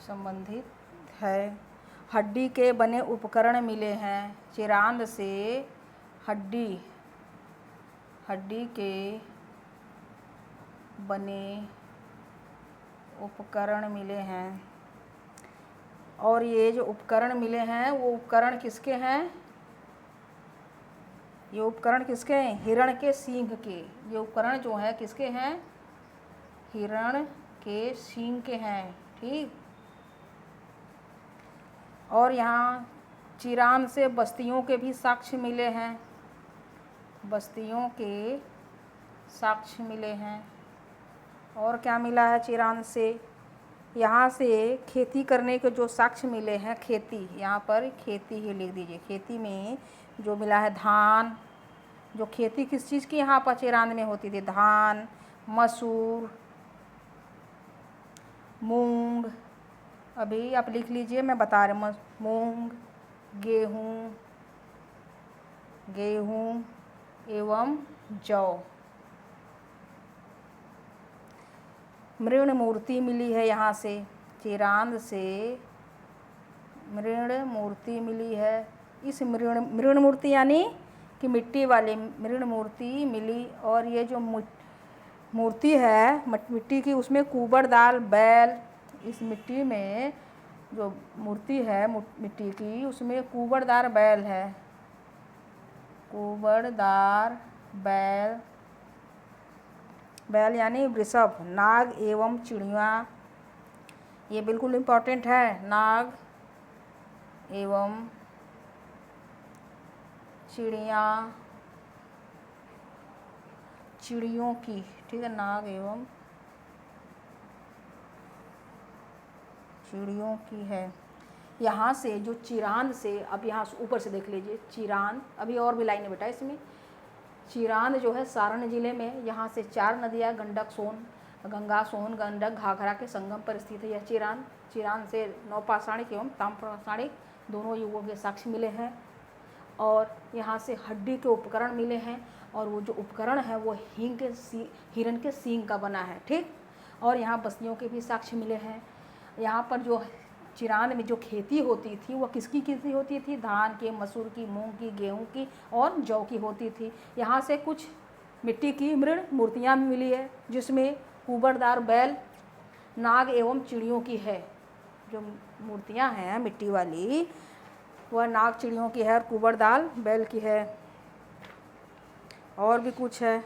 संबंधित है। हड्डी के बने उपकरण मिले हैं। चिरांद से हड्डी के बने उपकरण मिले हैं। और ये जो उपकरण मिले हैं वो उपकरण किसके हैं? ये उपकरण किसके हैं? हिरण के सींग के। ये उपकरण जो है किसके हैं? हिरण के सींग के हैं। ठीक, और यहाँ चिरांद से बस्तियों के भी साक्ष्य मिले हैं। बस्तियों के साक्ष्य मिले हैं। और क्या मिला है चिरांद से? यहाँ से खेती करने के जो साक्ष्य मिले हैं, खेती, यहाँ पर खेती ही लिख दीजिए। खेती में जो मिला है धान, जो खेती किस चीज़ की यहाँ पर चिरांद में होती थी? धान, मसूर, मूंग, अभी आप लिख लीजिए, मैं बता रही हूँ, मूंग, गेहूँ एवं जौ। मृण मूर्ति मिली है यहाँ से, चिरांद से मृण मूर्ति मिली है। इस मृण मूर्ति यानी कि मिट्टी वाली मृण मूर्ति मिली। और ये जो मूर्ति है मिट्टी की, उसमें कुबड़दार बैल, इस मिट्टी में जो मूर्ति है मिट्टी की, उसमें कुबड़दार बैल है। कुबड़दार बैल यानी वृषभ, नाग एवं चिड़िया। ये बिल्कुल इम्पोर्टेंट है, नाग एवं चिड़ियों की। ठीक है, नाग एवं चिड़ियों की है। यहाँ से जो चिरांद से, अब यहाँ ऊपर से देख लीजिए, चिरांद, अभी और भी लाइनें बेटा इसमें। चिरांद जो है सारण जिले में, यहाँ से 4 नदियाँ गंगा, सोन, गंडक, घाघरा के संगम पर स्थित है यह चिरांद। चिरांद से नवपाषाणिक एवं ताम्रपाषाणिक दोनों युगों के साक्ष्य मिले हैं। और यहाँ से हड्डी के उपकरण मिले हैं। और वो जो उपकरण है वो हिरण के सींग का बना है। ठीक, और यहाँ बस्तियों के भी साक्ष्य मिले हैं। यहाँ पर जो चिरांद में जो खेती होती थी वो किसकी खेती होती थी? धान की, मसूर की, मूंग की, गेहूं की और जौ की होती थी। यहाँ से कुछ मिट्टी की मृण मूर्तियाँ मिली है, जिसमें कुबड़दार बैल, नाग एवं चिड़ियों की है। जो मूर्तियाँ हैं मिट्टी वाली, वह नाग चिड़ियों की है और कुबड़दार बैल की है। और भी कुछ है,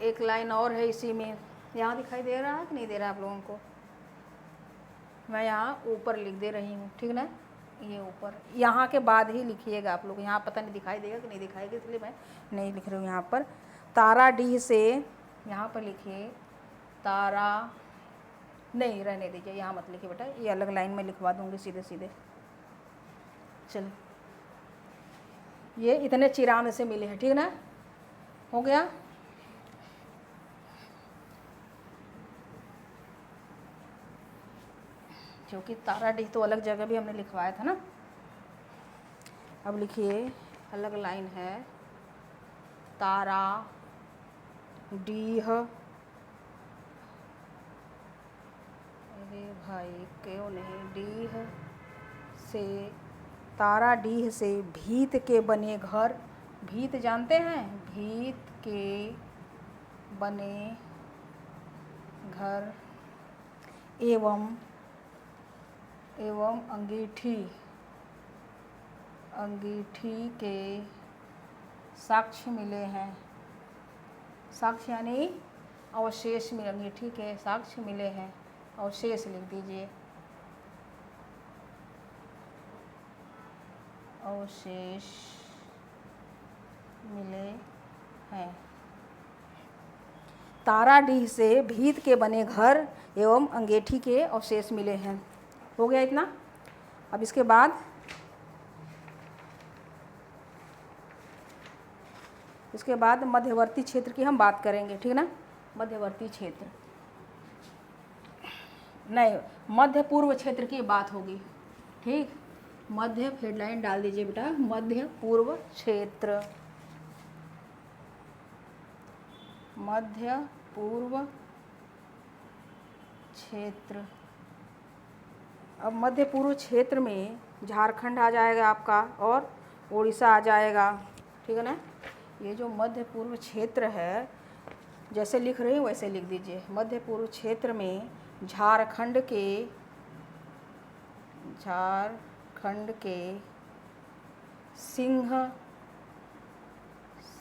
एक लाइन और है इसी में। यहाँ दिखाई दे रहा है कि नहीं दे रहा है आप लोगों को? मैं यहाँ ऊपर लिख दे रही हूँ, ठीक ना? ये ऊपर, यहाँ के बाद ही लिखिएगा आप लोग। यहाँ पता नहीं दिखाई देगा कि नहीं दिखाएगा, इसलिए मैं नहीं लिख रही हूँ यहाँ पर। ताराडीह से, यहाँ पर लिखिए तारा, नहीं रहने दीजिए, यहाँ मत लिखिए बेटा, ये अलग लाइन में लिखवा दूँगी सीधे सीधे। चलो, ये इतने चिरांद से मिले हैं, ठीक ना? हो गया। क्योंकि ताराडीह तो अलग जगह भी हमने लिखवाया था ना। अब लिखिए, अलग लाइन है, ताराडीह, अरे भाई क्यों नहीं, डीह से, ताराडीह से भीत के बने घर, भीत जानते हैं? भीत के बने घर एवं अंगीठी के साक्ष्य मिले हैं। साक्ष्य यानी अवशेष मिलेंगे, ठीक है, साक्ष्य मिले हैं, अवशेष लिख दीजिए, अवशेष मिले हैं। ताराडीह से भीत के बने घर एवं अंगेठी के अवशेष मिले हैं। हो गया इतना। अब इसके बाद मध्यवर्ती क्षेत्र की हम बात करेंगे, ठीक ना। मध्यवर्ती क्षेत्र नहीं, मध्य पूर्व क्षेत्र की बात होगी, ठीक। मध्य हेडलाइन डाल दीजिए बेटा, मध्य पूर्व क्षेत्र, मध्य पूर्व क्षेत्र। अब मध्य पूर्व क्षेत्र में झारखंड आ जाएगा आपका और उड़ीसा आ जाएगा, ठीक है ना। ये जो मध्य पूर्व क्षेत्र है, जैसे लिख रही हूँ वैसे लिख दीजिए। मध्य पूर्व क्षेत्र में झारखंड के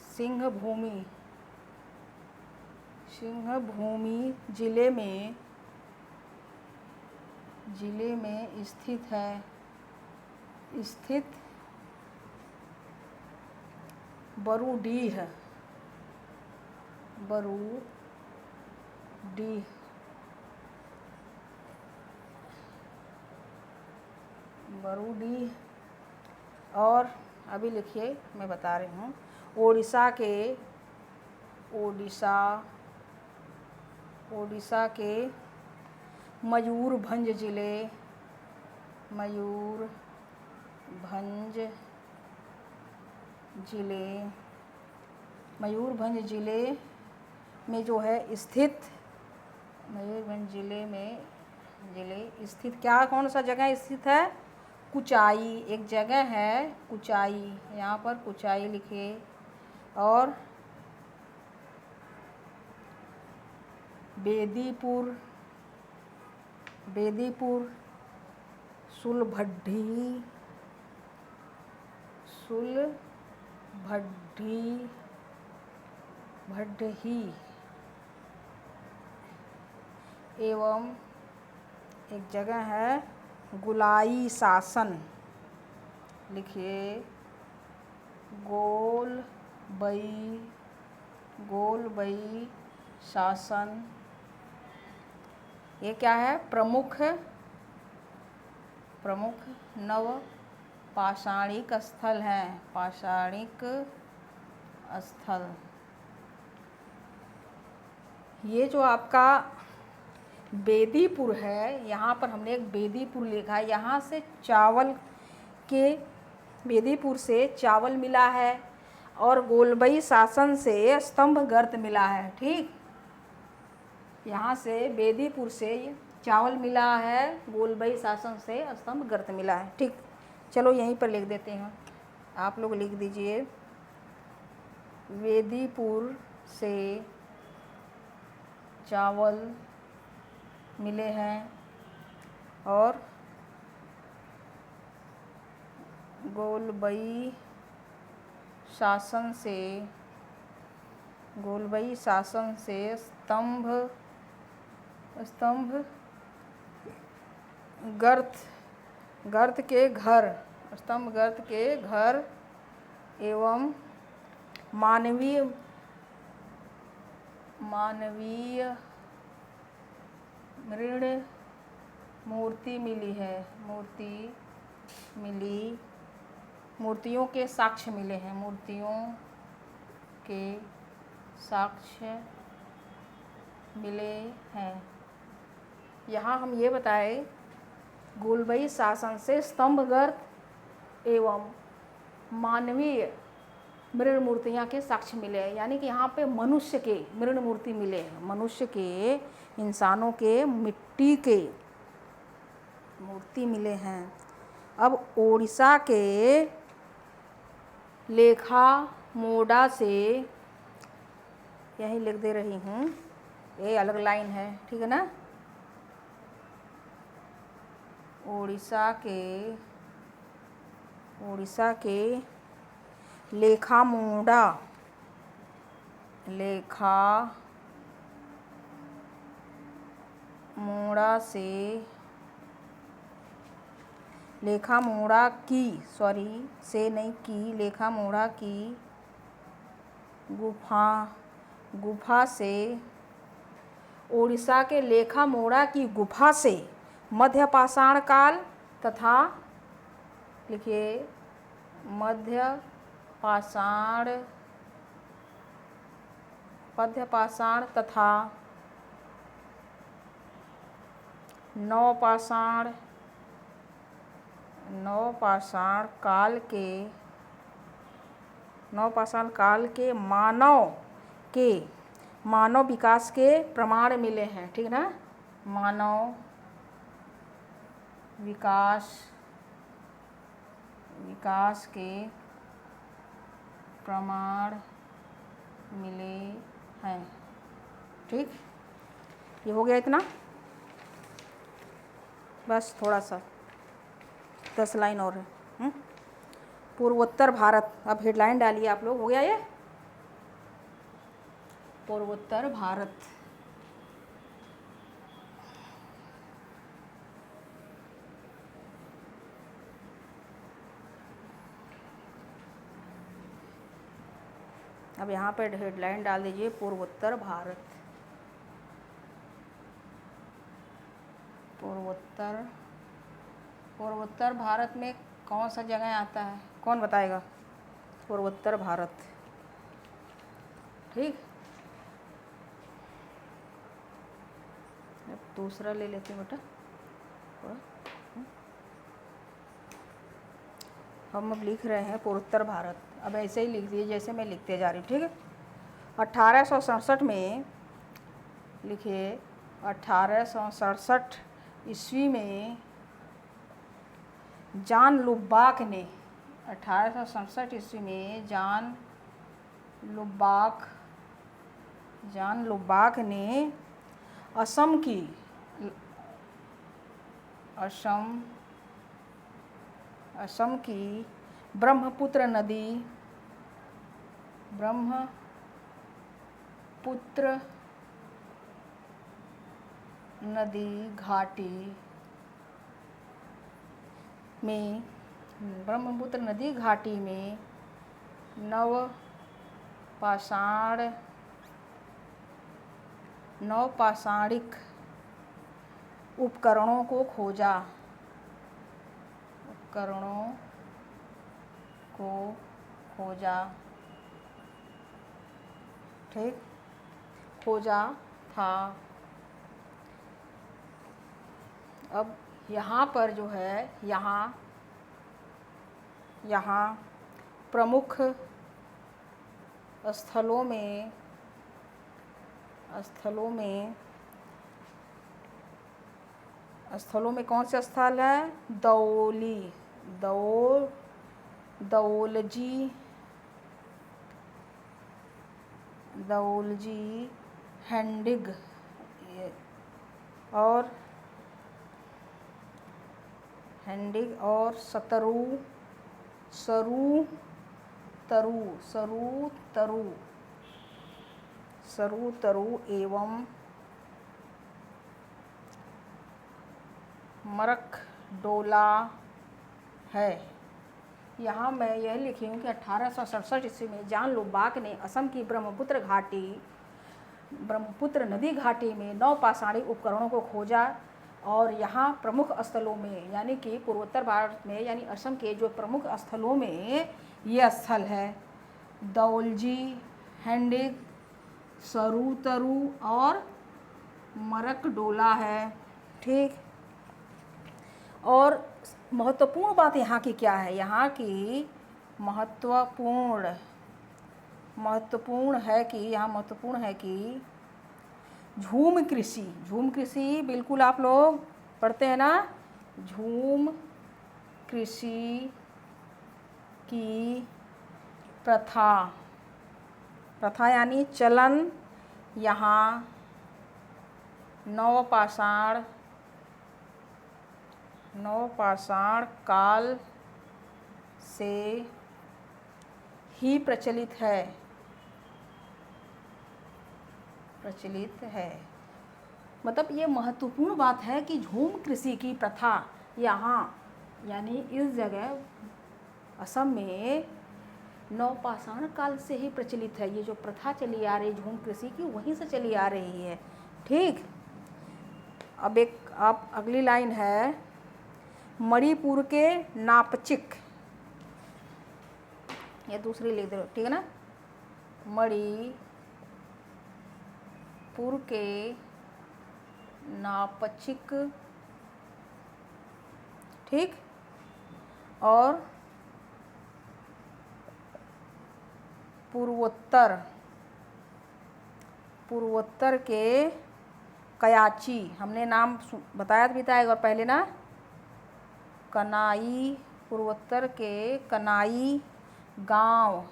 सिंहभूमि जिले में स्थित बरूडीह और अभी लिखिए, मैं बता रही हूँ, ओडिशा के मयूरभंज जिले में जो है स्थित, मयूरभंज जिले स्थित क्या, कौन सा जगह स्थित है, कुचाई, एक जगह है कुचाई, यहाँ पर कुचाई लिखिए। और बेदीपुर, सुलभड्ढी एवं एक जगह है गोलाई शासन, लिखिए, गोलबई शासन। ये क्या है, प्रमुख नव पाषाणिक स्थल है, पाषाणिक स्थल। ये जो आपका बेदीपुर है, यहाँ पर हमने एक बेदीपुर लिखा है, यहाँ से बेदीपुर से चावल मिला है और गोलबई शासन से स्तंभ गर्त मिला है, ठीक। यहाँ से बेदीपुर से चावल मिला है, गोलबई शासन से स्तंभ गर्त मिला है, ठीक। चलो यहीं पर लिख देते हैं, आप लोग लिख दीजिए, बेदीपुर से चावल मिले हैं और गोलबई शासन से स्तंभ गर्त के घर एवं मानवीय मृण मूर्ति मिली है, मूर्तियों के साक्ष्य मिले हैं, मूर्तियों के साक्ष्य मिले हैं। यहाँ हम ये बताए, गोलबई शासन से स्तंभगर्त एवं मानवीय मृण मूर्तियाँ के साक्ष्य मिले हैं, यानी कि यहाँ पे मनुष्य के मृण मूर्ति मिले हैं, मनुष्य के, इंसानों के मिट्टी के मूर्ति मिले हैं। अब ओडिशा के लेखा मोडा से, यही लिख दे रही हूँ, ये अलग लाइन है, ठीक है ना। ओडिशा के लेखा मूढ़ा, लेखा मूढ़ा से, लेखा मूढ़ा की, सॉरी से नहीं की, लेखा मूढ़ा की गुफा से, उड़ीसा के लेखा मूढ़ा की गुफा से मध्य पाषाण काल तथा, लिखिए, मध्य पाषाण तथा नवपाषाण काल के मानव विकास के प्रमाण मिले हैं। ठीक ना, मानव विकास के प्रमाण मिले हैं। ठीक, ये हो गया इतना, बस थोड़ा सा 10 लाइन और है। पूर्वोत्तर भारत, अब हेडलाइन डालिए आप लोग, हो गया ये पूर्वोत्तर भारत। अब यहाँ पे हेडलाइन डाल दीजिए पूर्वोत्तर भारत। पूर्वोत्तर भारत में कौन सा जगह आता है, कौन बताएगा? पूर्वोत्तर भारत। ठीक, अब दूसरा ले लेते हैं बेटा थोड़ा। हम अब लिख रहे हैं पूर्वोत्तर भारत, अब ऐसे ही लिख दीजिए जैसे मैं लिखते जा रही हूँ। ठीक है, 1867 में, लिखिए, 1867 ईस्वी में जॉन लुबाक ने, 1867 ईस्वी में जॉन लुबाक ने असम की ब्रह्मपुत्र नदी घाटी में नवपाषाणिक उपकरणों को खोजा, ठीक, खोजा था। अब यहाँ पर जो है, यहाँ प्रमुख स्थलों में कौन से स्थल है? दौलजी, हेंडिग और सरुतरु एवं मरकडोला है। यहाँ मैं यह लिखी हूँ कि 1867 ईस्वी में जॉन लुबाक ने असम की ब्रह्मपुत्र नदी घाटी में नवपाषाणिक उपकरणों को खोजा, और यहाँ प्रमुख स्थलों में, यानी कि पूर्वोत्तर भारत में, यानी असम के जो प्रमुख स्थलों में ये स्थल है, दौलजी, हेंडिग, सरुतरु और मरकडोला है। ठीक, और महत्वपूर्ण बात यहाँ की क्या है? यहाँ की महत्वपूर्ण है कि झूम कृषि बिल्कुल आप लोग पढ़ते हैं ना, झूम कृषि की प्रथा यानी चलन यहाँ नवपाषाण काल से ही प्रचलित है, प्रचलित है। मतलब ये महत्वपूर्ण बात है कि झूम कृषि की प्रथा यहाँ यानी इस जगह असम में नवपाषाण काल से ही प्रचलित है। ये जो प्रथा चली आ रही झूम कृषि की वहीं से चली आ रही है। ठीक, अब अगली लाइन है मणिपुर के नापचिक, ये दूसरी लिख दो, ठीक है ना। मणिपुर के नापचिक, ठीक, और पूर्वोत्तर के कयाची, हमने नाम बताया था एक बार पहले ना, कनाई, पूर्वोत्तर के कनाई गांव,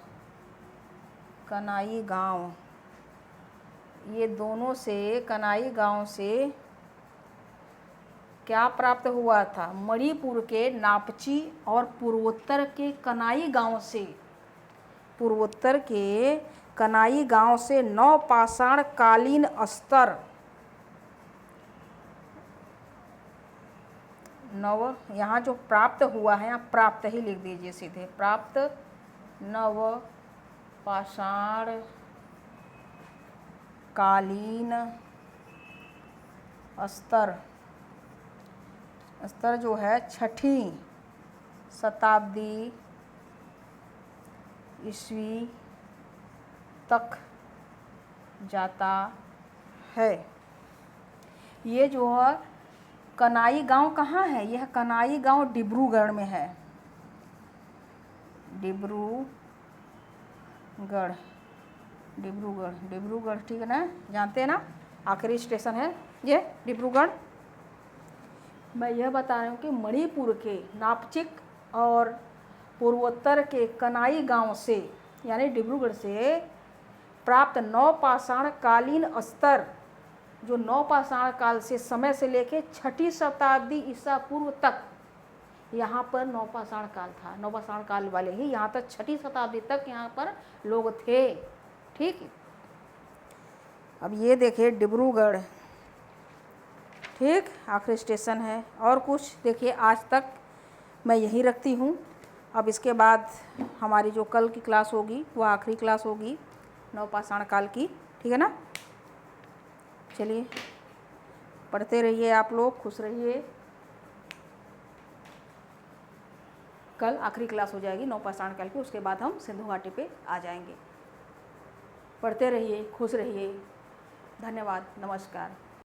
ये दोनों से, कनाई गांव से क्या प्राप्त हुआ था? मणिपुर के नापची और पूर्वोत्तर के कनाई गांव से, पूर्वोत्तर के कनाई गांव से नवपाषाण कालीन स्तर, यहाँ जो प्राप्त हुआ है, यहाँ प्राप्त ही लिख दीजिए सीधे, प्राप्त नवपाषाण कालीन स्तर जो है 6ठी शताब्दी ईस्वी तक जाता है। ये जो है कनाई गांव कहाँ है? यह कनाई गांव डिब्रूगढ़ में है, डिब्रूगढ़, ठीक है ना, जानते हैं ना, आखिरी स्टेशन है ये डिब्रूगढ़। मैं यह बता रही हूँ कि मणिपुर के नापचिक और पूर्वोत्तर के कनाई गांव से यानी डिब्रूगढ़ से प्राप्त नवपाषाण कालीन स्तर, जो नवपाषाण काल से समय से लेके 6ठी शताब्दी ईसा पूर्व तक यहाँ पर नवपाषाण काल था, नवपाषाण काल वाले ही यहाँ तक 6ठी शताब्दी तक यहाँ पर लोग थे। ठीक, अब ये देखिए डिब्रूगढ़, ठीक, आखिरी स्टेशन है। और कुछ देखिए, आज तक मैं यहीं रखती हूँ। अब इसके बाद हमारी जो कल की क्लास होगी वह आखिरी क्लास होगी नवपाषाण काल की, ठीक है ना। चलिए पढ़ते रहिए, आप लोग खुश रहिए। कल आखिरी क्लास हो जाएगी नवपाषाण काल की, उसके बाद हम सिंधु घाटी पे आ जाएंगे। पढ़ते रहिए, खुश रहिए। धन्यवाद, नमस्कार।